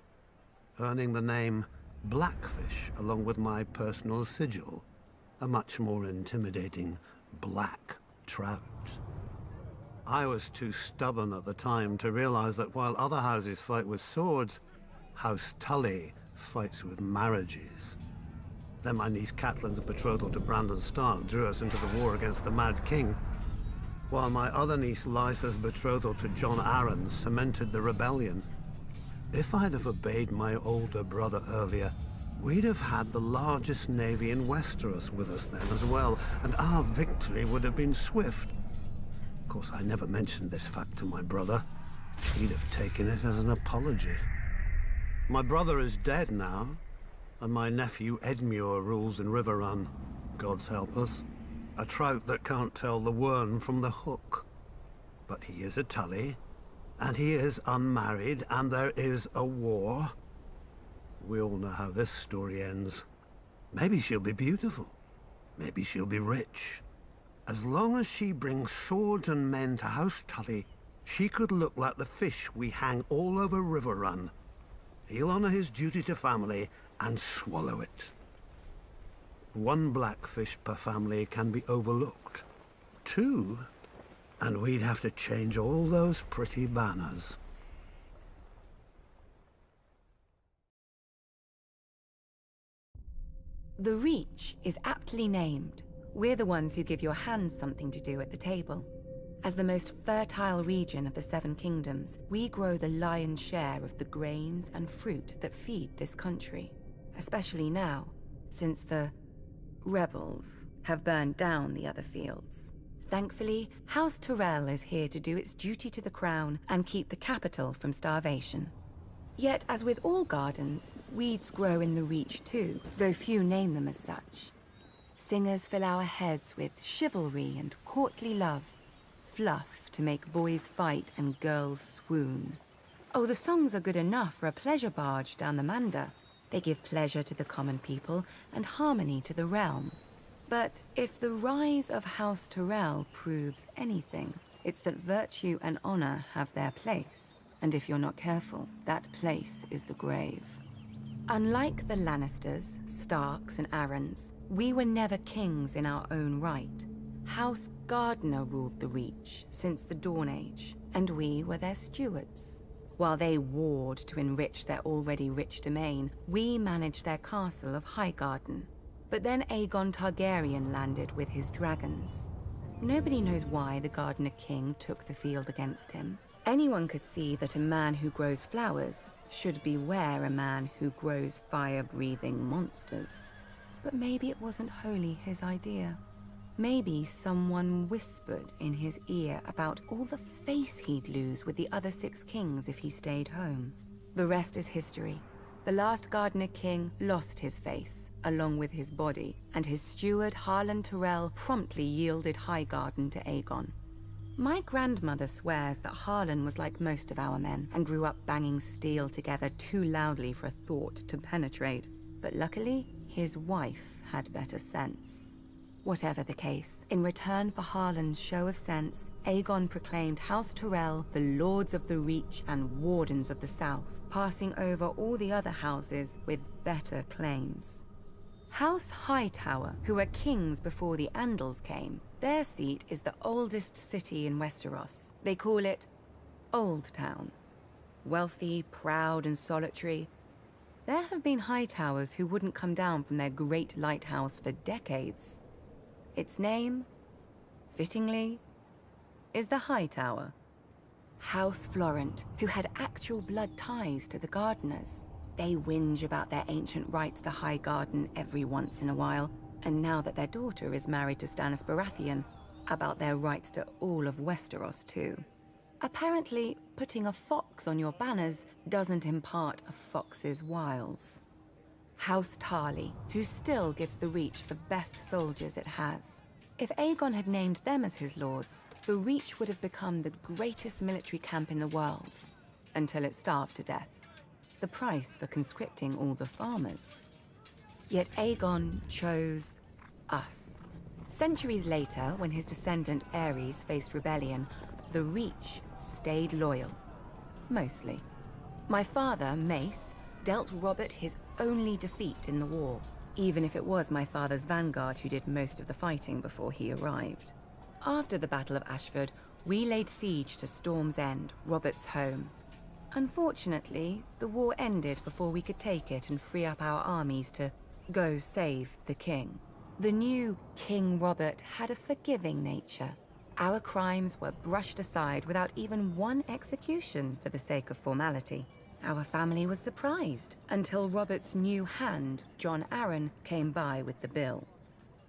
earning the name Blackfish along with my personal sigil, a much more intimidating black trout. I was too stubborn at the time to realize that while other houses fight with swords, House Tully fights with marriages. Then my niece Catelyn's betrothal to Brandon Stark drew us into the war against the Mad King, while my other niece Lysa's betrothal to Jon Arryn cemented the rebellion. If I'd have obeyed my older brother earlier, we'd have had the largest navy in Westeros with us then as well, and our victory would have been swift. Of course, I never mentioned this fact to my brother. He'd have taken it as an apology. My brother is dead now, and my nephew Edmure rules in Riverrun, God's help us. A trout that can't tell the worm from the hook. But he is a Tully, and he is unmarried, and there is a war. We all know how this story ends. Maybe she'll be beautiful. Maybe she'll be rich. As long as she brings swords and men to House Tully, she could look like the fish we hang all over Riverrun. He'll honor his duty to family and swallow it. One blackfish per family can be overlooked. Two, and we'd have to change all those pretty banners. The Reach is aptly named. We're the ones who give your hands something to do at the table. As the most fertile region of the Seven Kingdoms, we grow the lion's share of the grains and fruit that feed this country. Especially now, since the rebels have burned down the other fields. Thankfully, House Tyrell is here to do its duty to the crown and keep the capital from starvation. Yet, as with all gardens, weeds grow in the Reach too, though few name them as such. Singers fill our heads with chivalry and courtly love, fluff to make boys fight and girls swoon. Oh, the songs are good enough for a pleasure barge down the Manda. They give pleasure to the common people and harmony to the realm. But if the rise of House Tyrell proves anything, It's that virtue and honor have their place, and if you're not careful, that place is the grave. Unlike the Lannisters, Starks, and Arryns, we were never kings in our own right. House Gardner ruled the Reach since the Dawn Age, and we were their stewards. While they warred to enrich their already rich domain, we managed their castle of Highgarden. But then Aegon Targaryen landed with his dragons. Nobody knows why the Gardener King took the field against him. Anyone could see that a man who grows flowers should beware a man who grows fire-breathing monsters. But maybe it wasn't wholly his idea. Maybe someone whispered in his ear about all the face he'd lose with the other 6 kings if he stayed home. The rest is history. The last Gardener King lost his face, along with his body, and his steward Harlan Tyrell promptly yielded Highgarden to Aegon. My grandmother swears that Harlan was like most of our men, and grew up banging steel together too loudly for a thought to penetrate. But luckily, his wife had better sense. Whatever the case, in return for Harlan's show of sense, Aegon proclaimed House Tyrell the Lords of the Reach and Wardens of the South, passing over all the other houses with better claims. House Hightower, who were kings before the Andals came, their seat is the oldest city in Westeros. They call it Old Town. Wealthy, proud, and solitary, there have been Hightowers who wouldn't come down from their great lighthouse for decades. Its name, fittingly, is the Hightower. House Florent, who had actual blood ties to the Gardeners. They whinge about their ancient rights to Highgarden every once in a while, and now that their daughter is married to Stannis Baratheon, about their rights to all of Westeros too. Apparently, putting a fox on your banners doesn't impart a fox's wiles. House Tarly, who still gives the Reach the best soldiers it has. If Aegon had named them as his lords, the Reach would have become the greatest military camp in the world, until it starved to death. The price for conscripting all the farmers. Yet Aegon chose us. Centuries later, when his descendant Aerys faced rebellion, the Reach stayed loyal. Mostly. My father, Mace, dealt Robert his only defeat in the war, even if it was my father's vanguard who did most of the fighting before he arrived. After the Battle of Ashford, we laid siege to Storm's End, Robert's home. Unfortunately, the war ended before we could take it and free up our armies to go save the king. The new King Robert had a forgiving nature. Our crimes were brushed aside without even one execution for the sake of formality. Our family was surprised until Robert's new hand, Jon Arryn, came by with the bill.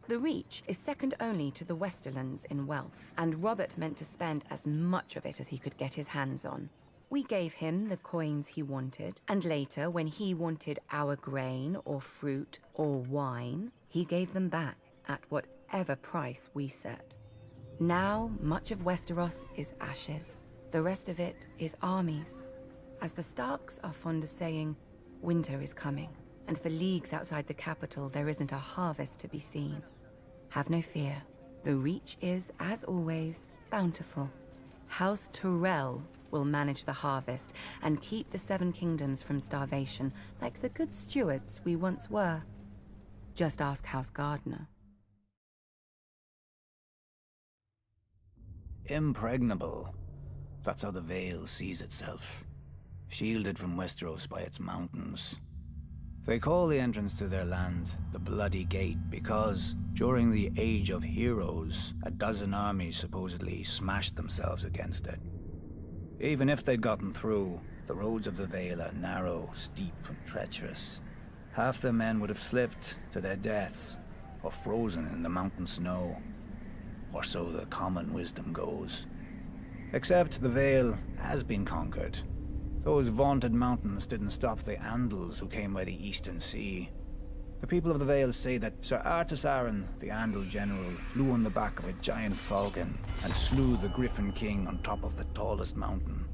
The Reach is second only to the Westerlands in wealth, and Robert meant to spend as much of it as he could get his hands on. We gave him the coins he wanted, and later, when he wanted our grain or fruit or wine, he gave them back at whatever price we set. Now, much of Westeros is ashes. The rest of it is armies. As the Starks are fond of saying, winter is coming, and for leagues outside the capital there isn't a harvest to be seen. Have no fear. The Reach is, as always, bountiful. House Tyrell will manage the harvest and keep the Seven Kingdoms from starvation, like the good stewards we once were. Just ask House Gardner. Impregnable. That's how the Vale sees itself. Shielded from Westeros by its mountains. They call the entrance to their land the Bloody Gate because, during the Age of Heroes, a dozen armies supposedly smashed themselves against it. Even if they'd gotten through, the roads of the Vale are narrow, steep, and treacherous. Half their men would have slipped to their deaths, or frozen in the mountain snow. Or so the common wisdom goes. Except the Vale has been conquered. Those vaunted mountains didn't stop the Andals who came by the Eastern Sea. The people of the Vale say that Sir Artus Arryn, the Andal general, flew on the back of a giant falcon and slew the Griffin King on top of the tallest mountain.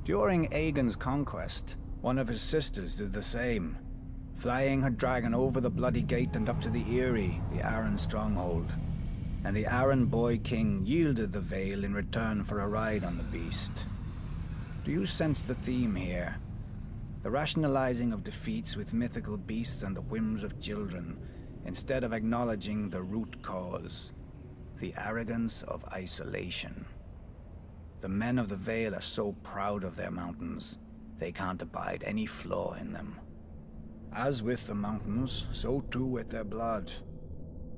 During Aegon's conquest, one of his sisters did the same, flying her dragon over the Bloody Gate and up to the Eyrie, the Arryn stronghold. and the Aran boy king yielded the Vale in return for a ride on the beast. Do you sense the theme here? The rationalizing of defeats with mythical beasts and the whims of children, instead of acknowledging the root cause, the arrogance of isolation. The men of the Vale are so proud of their mountains, they can't abide any flaw in them. As with the mountains, so too with their blood.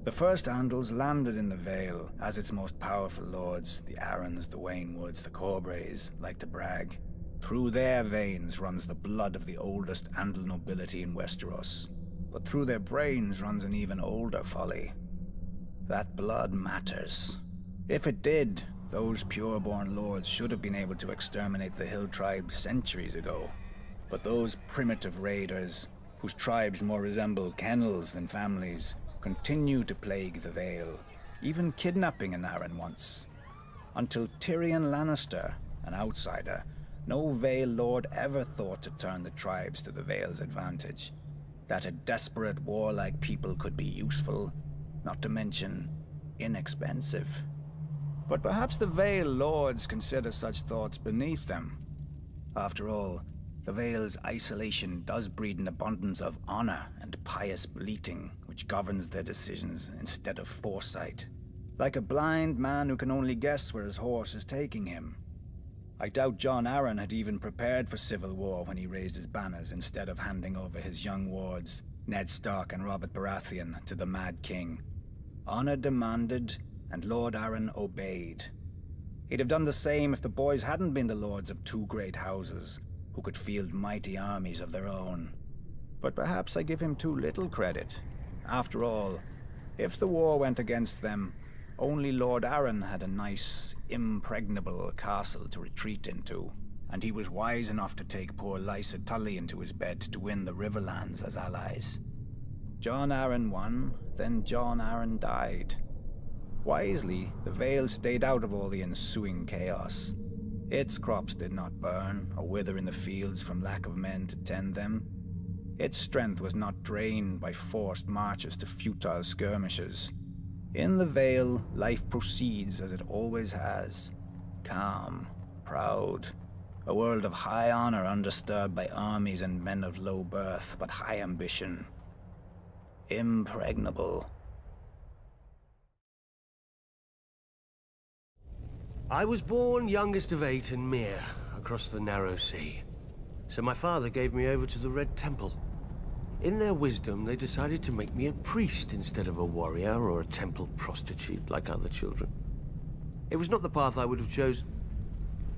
The first Andals landed in the Vale as its most powerful lords, the Arans, the Waynwoods, the Corbrays, like to brag. Through their veins runs the blood of the oldest Andal nobility in Westeros, but through their brains runs an even older folly. That blood matters. If it did, those pure-born lords should have been able to exterminate the hill tribes centuries ago. But those primitive raiders, whose tribes more resemble kennels than families, continue to plague the Vale, even kidnapping an Aran once. Until Tyrion Lannister, an outsider, no Vale lord ever thought to turn the tribes to the Vale's advantage. That a desperate, warlike people could be useful, not to mention inexpensive. But perhaps the Vale lords consider such thoughts beneath them. After all, the Vale's isolation does breed an abundance of honor and pious bleating, which governs their decisions instead of foresight. Like a blind man who can only guess where his horse is taking him. I doubt Jon Arryn had even prepared for civil war when he raised his banners instead of handing over his young wards, Ned Stark and Robert Baratheon, to the Mad King. Honor demanded, and Lord Arryn obeyed. He'd have done the same if the boys hadn't been the lords of two great houses, who could field mighty armies of their own. But perhaps I give him too little credit. After all, if the war went against them, only Lord Arryn had a nice, impregnable castle to retreat into, and he was wise enough to take poor Lysa Tully into his bed to win the Riverlands as allies. Jon Arryn won, then Jon Arryn died. Wisely, the Vale stayed out of all the ensuing chaos. Its crops did not burn or wither in the fields from lack of men to tend them. Its strength was not drained by forced marches to futile skirmishes. In the Vale, life proceeds as it always has. Calm, proud. A world of high honor undisturbed by armies and men of low birth, but high ambition. Impregnable. I was born youngest of 8 in Myr, across the narrow sea. So my father gave me over to the Red Temple. In their wisdom, they decided to make me a priest instead of a warrior or a temple prostitute like other children. It was not the path I would have chosen.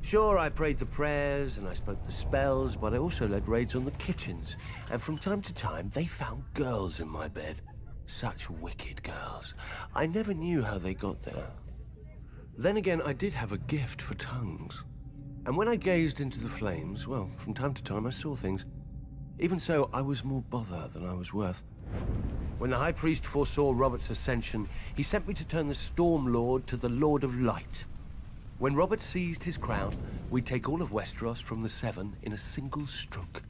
Sure, I prayed the prayers and I spoke the spells, but I also led raids on the kitchens. And from time to time, they found girls in my bed. Such wicked girls. I never knew how they got there. Then again, I did have a gift for tongues. And when I gazed into the flames, well, from time to time I saw things. Even so, I was more bother than I was worth. When the High Priest foresaw Robert's ascension, he sent me to turn the Storm Lord to the Lord of Light. When Robert seized his crown, we'd take all of Westeros from the Seven in a single stroke.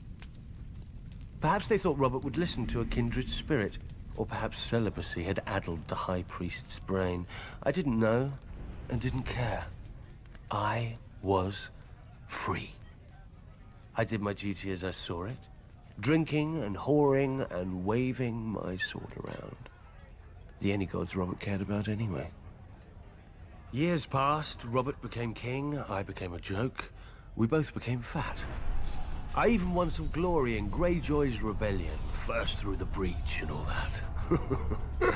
Perhaps they thought Robert would listen to a kindred spirit, or perhaps celibacy had addled the High Priest's brain. I didn't know, and didn't care. I was free. I did my duty as I saw it, drinking and whoring and waving my sword around. The only gods Robert cared about anyway. Years passed, Robert became king, I became a joke. We both became fat. I even won some glory in Greyjoy's rebellion, first through the breach and all that.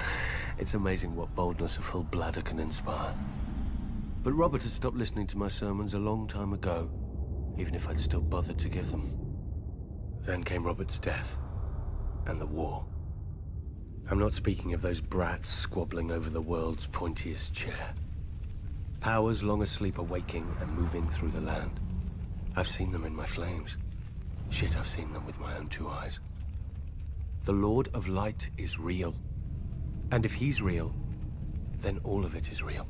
It's amazing what boldness a full bladder can inspire. But Robert had stopped listening to my sermons a long time ago, even if I'd still bothered to give them. Then came Robert's death, and the war. I'm not speaking of those brats squabbling over the world's pointiest chair. Powers long asleep are waking and moving through the land. I've seen them in my flames. Shit, I've seen them with my own 2 eyes. The Lord of Light is real. And if he's real, then all of it is real.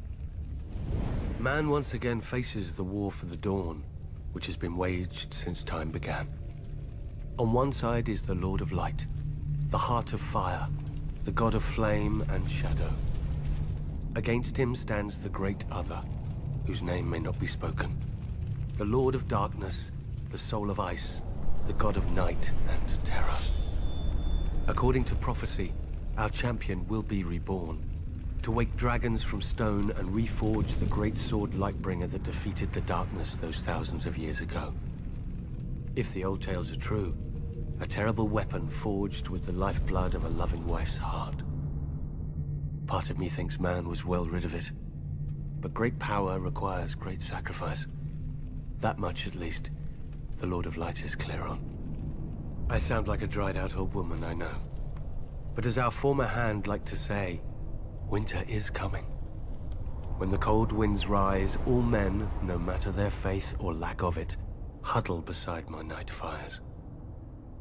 Man once again faces the war for the dawn, which has been waged since time began. On one side is the Lord of Light, the heart of fire, the god of flame and shadow. Against him stands the great other, whose name may not be spoken. The Lord of Darkness, the Soul of Ice, the God of Night and Terror. According to prophecy, our champion will be reborn, to wake dragons from stone and reforge the great sword Lightbringer that defeated the darkness those thousands of years ago. If the old tales are true, a terrible weapon forged with the lifeblood of a loving wife's heart. Part of me thinks man was well rid of it, but great power requires great sacrifice. That much, at least, the Lord of Light is clear on. I sound like a dried-out old woman, I know. But as our former hand liked to say, winter is coming. When the cold winds rise, all men, no matter their faith or lack of it, huddle beside my night fires.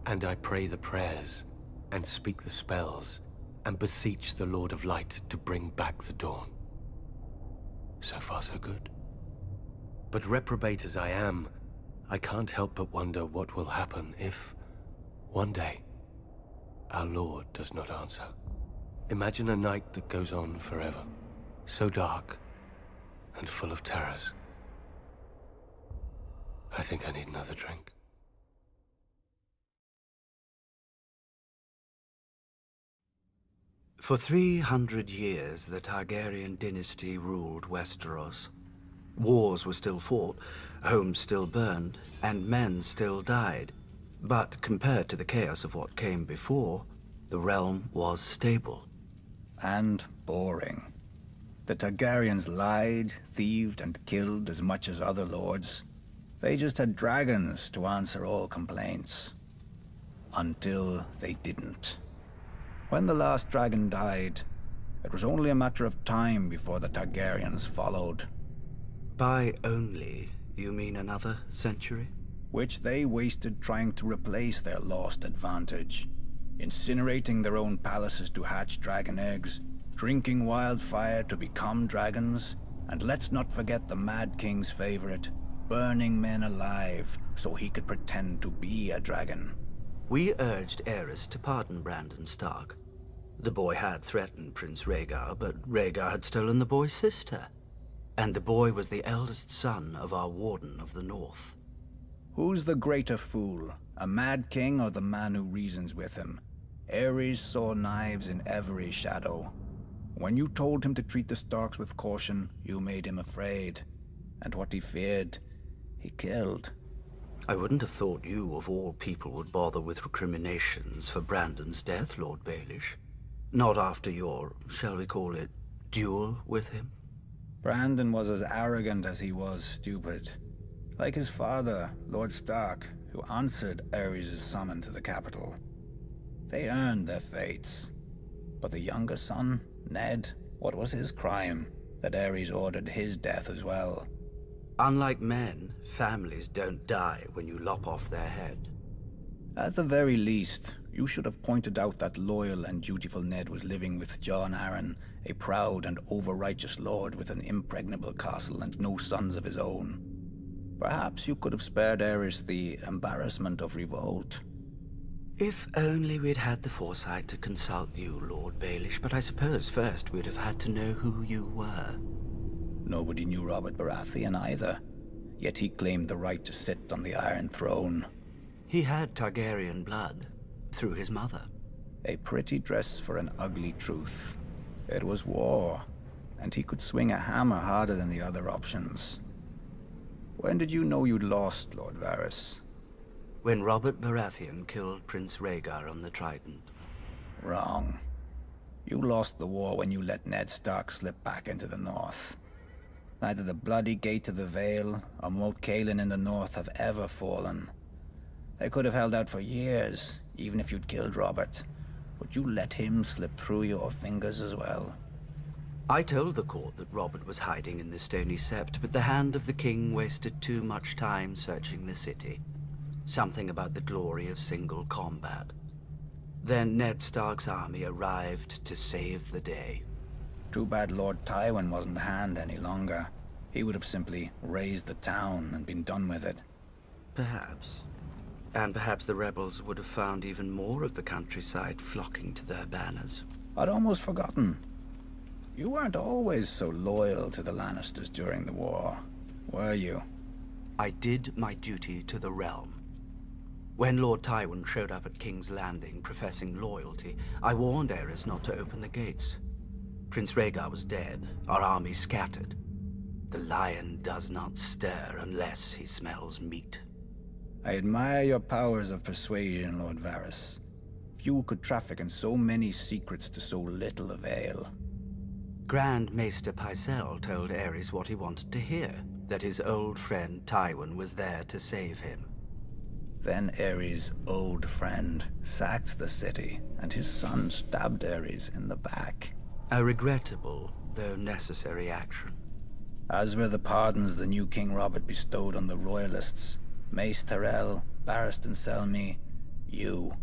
And I pray the prayers, and speak the spells, and beseech the Lord of Light to bring back the dawn. So far, so good. But reprobate as I am, I can't help but wonder what will happen if, one day, our Lord does not answer. Imagine a night that goes on forever, so dark and full of terrors. I think I need another drink. For 300 years, the Targaryen dynasty ruled Westeros. Wars were still fought, homes still burned, and men still died. But compared to the chaos of what came before, the realm was stable. And boring. The Targaryens lied, thieved, and killed as much as other lords. They just had dragons to answer all complaints. Until they didn't. When the last dragon died, it was only a matter of time before the Targaryens followed. By only, you mean another century? Which they wasted trying to replace their lost advantage. Incinerating their own palaces to hatch dragon eggs, drinking wildfire to become dragons, and let's not forget the Mad King's favorite, burning men alive so he could pretend to be a dragon. We urged Aerys to pardon Brandon Stark. The boy had threatened Prince Rhaegar, but Rhaegar had stolen the boy's sister. And the boy was the eldest son of our Warden of the North. Who's the greater fool, a Mad King or the man who reasons with him? Aerys saw knives in every shadow. When you told him to treat the Starks with caution, you made him afraid. And what he feared, he killed. I wouldn't have thought you, of all people, would bother with recriminations for Brandon's death, Lord Baelish. Not after your, shall we call it, duel with him? Brandon was as arrogant as he was stupid. Like his father, Lord Stark, who answered Aerys' summon to the capital. They earned their fates. But the younger son, Ned, what was his crime? That Aerys ordered his death as well. Unlike men, families don't die when you lop off their head. At the very least, you should have pointed out that loyal and dutiful Ned was living with Jon Arryn, a proud and over-righteous lord with an impregnable castle and no sons of his own. Perhaps you could have spared Aerys the embarrassment of revolt. If only we'd had the foresight to consult you, Lord Baelish, but I suppose first we'd have had to know who you were. Nobody knew Robert Baratheon either, yet he claimed the right to sit on the Iron Throne. He had Targaryen blood, through his mother. A pretty dress for an ugly truth. It was war, and he could swing a hammer harder than the other options. When did you know you'd lost, Lord Varys? When Robert Baratheon killed Prince Rhaegar on the Trident. Wrong. You lost the war when you let Ned Stark slip back into the north. Neither the bloody Gate of the Vale or Moat Cailin in the north have ever fallen. They could have held out for years, even if you'd killed Robert. But you let him slip through your fingers as well. I told the court that Robert was hiding in the Stony Sept, but the hand of the king wasted too much time searching the city. Something about the glory of single combat. Then Ned Stark's army arrived to save the day. Too bad Lord Tywin wasn't a hand any longer. He would have simply razed the town and been done with it. Perhaps. And perhaps the rebels would have found even more of the countryside flocking to their banners. I'd almost forgotten. You weren't always so loyal to the Lannisters during the war, were you? I did my duty to the realm. When Lord Tywin showed up at King's Landing professing loyalty, I warned Aerys not to open the gates. Prince Rhaegar was dead, our army scattered. The lion does not stir unless he smells meat. I admire your powers of persuasion, Lord Varys. Few could traffic in so many secrets to so little avail. Grand Maester Pycelle told Aerys what he wanted to hear, that his old friend Tywin was there to save him. Then Aerys' old friend sacked the city, and his son stabbed Aerys in the back. A regrettable, though necessary action. As were the pardons the new King Robert bestowed on the Royalists. Mace Tyrell, Barristan Selmy, you.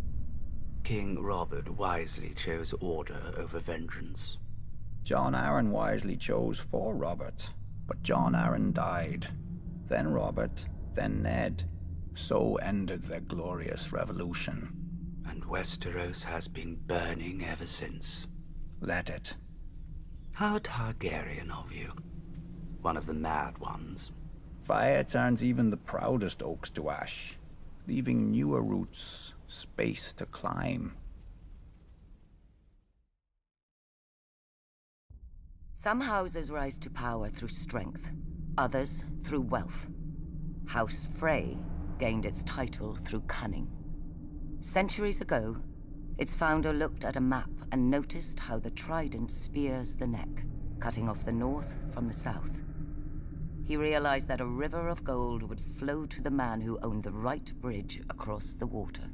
King Robert wisely chose order over vengeance. Jon Arryn wisely chose for Robert, but Jon Arryn died. Then Robert, then Ned. So ended their glorious revolution. And Westeros has been burning ever since. Let it. How Targaryen of you. One of the mad ones. Fire turns even the proudest oaks to ash, leaving newer roots space to climb. Some houses rise to power through strength, others through wealth. House Frey gained its title through cunning. Centuries ago, its founder looked at a map and noticed how the trident spears the neck, cutting off the north from the south. He realized that a river of gold would flow to the man who owned the right bridge across the water.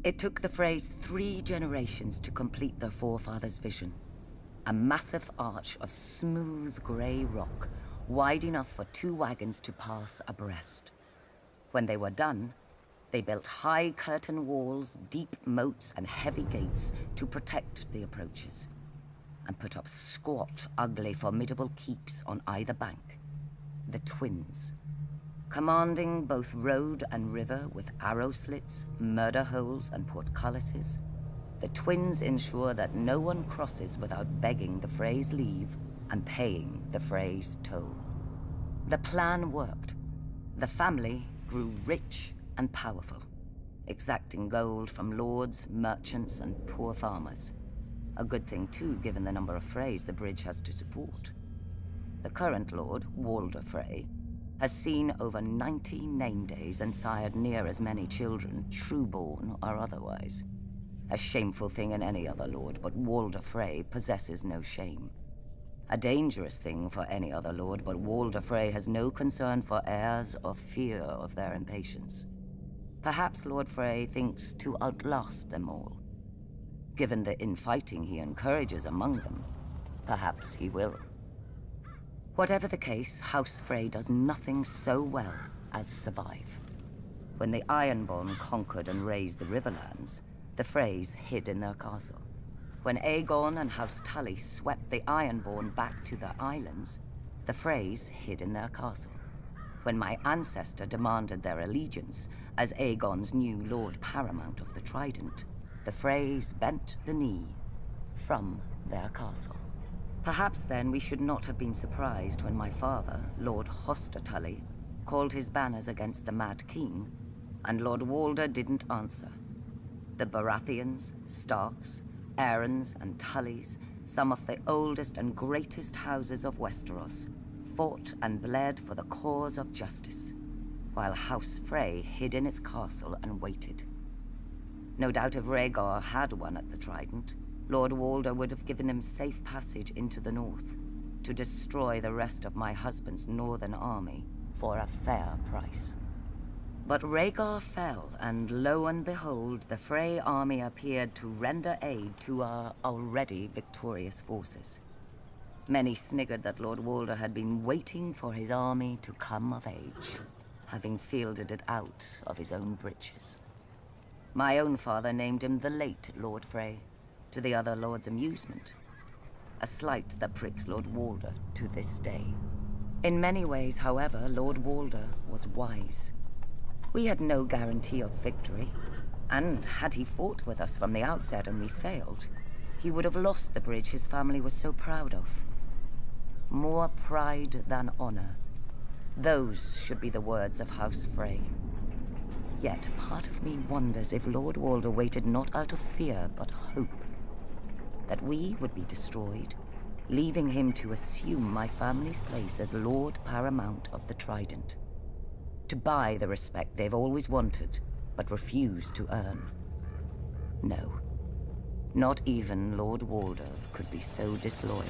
It took the Freys 3 generations to complete their forefathers' vision. A massive arch of smooth grey rock, wide enough for 2 wagons to pass abreast. When they were done, they built high curtain walls, deep moats, and heavy gates to protect the approaches, and put up squat, ugly, formidable keeps on either bank. The Twins, commanding both road and river with arrow slits, murder holes, and portcullises. The Twins ensure that no one crosses without begging the Freys' leave and paying the Freys' toll. The plan worked. The family grew rich and powerful, exacting gold from lords, merchants, and poor farmers. A good thing too, given the number of Freys the bridge has to support. The current lord, Walder Frey, has seen over 90 name days and sired near as many children, true-born or otherwise. A shameful thing in any other lord, but Walder Frey possesses no shame. A dangerous thing for any other lord, but Walder Frey has no concern for heirs or fear of their impatience. Perhaps Lord Frey thinks to outlast them all. Given the infighting he encourages among them, perhaps he will. Whatever the case, House Frey does nothing so well as survive. When the Ironborn conquered and razed the Riverlands, the Freys hid in their castle. When Aegon and House Tully swept the Ironborn back to their islands, the Freys hid in their castle. When my ancestor demanded their allegiance as Aegon's new Lord Paramount of the Trident, the Freys bent the knee from their castle. Perhaps then we should not have been surprised when my father, Lord Hoster Tully, called his banners against the Mad King, and Lord Walder didn't answer. The Baratheons, Starks, Aarons, and Tullys, some of the oldest and greatest houses of Westeros, fought and bled for the cause of justice, while House Frey hid in its castle and waited. No doubt if Rhaegar had won at the Trident, Lord Walder would have given him safe passage into the north, to destroy the rest of my husband's northern army for a fair price. But Rhaegar fell, and lo and behold, the Frey army appeared to render aid to our already victorious forces. Many sniggered that Lord Walder had been waiting for his army to come of age, having fielded it out of his own breeches. My own father named him the late Lord Frey, to the other lords' amusement. A slight that pricks Lord Walder to this day. In many ways, however, Lord Walder was wise. We had no guarantee of victory, and had he fought with us from the outset and we failed, he would have lost the bridge his family was so proud of. More pride than honor. Those should be the words of House Frey. Yet part of me wonders if Lord Walder waited not out of fear, but hope. That we would be destroyed, leaving him to assume my family's place as Lord Paramount of the Trident. To buy the respect they've always wanted, but refused to earn. No. Not even Lord Walder could be so disloyal.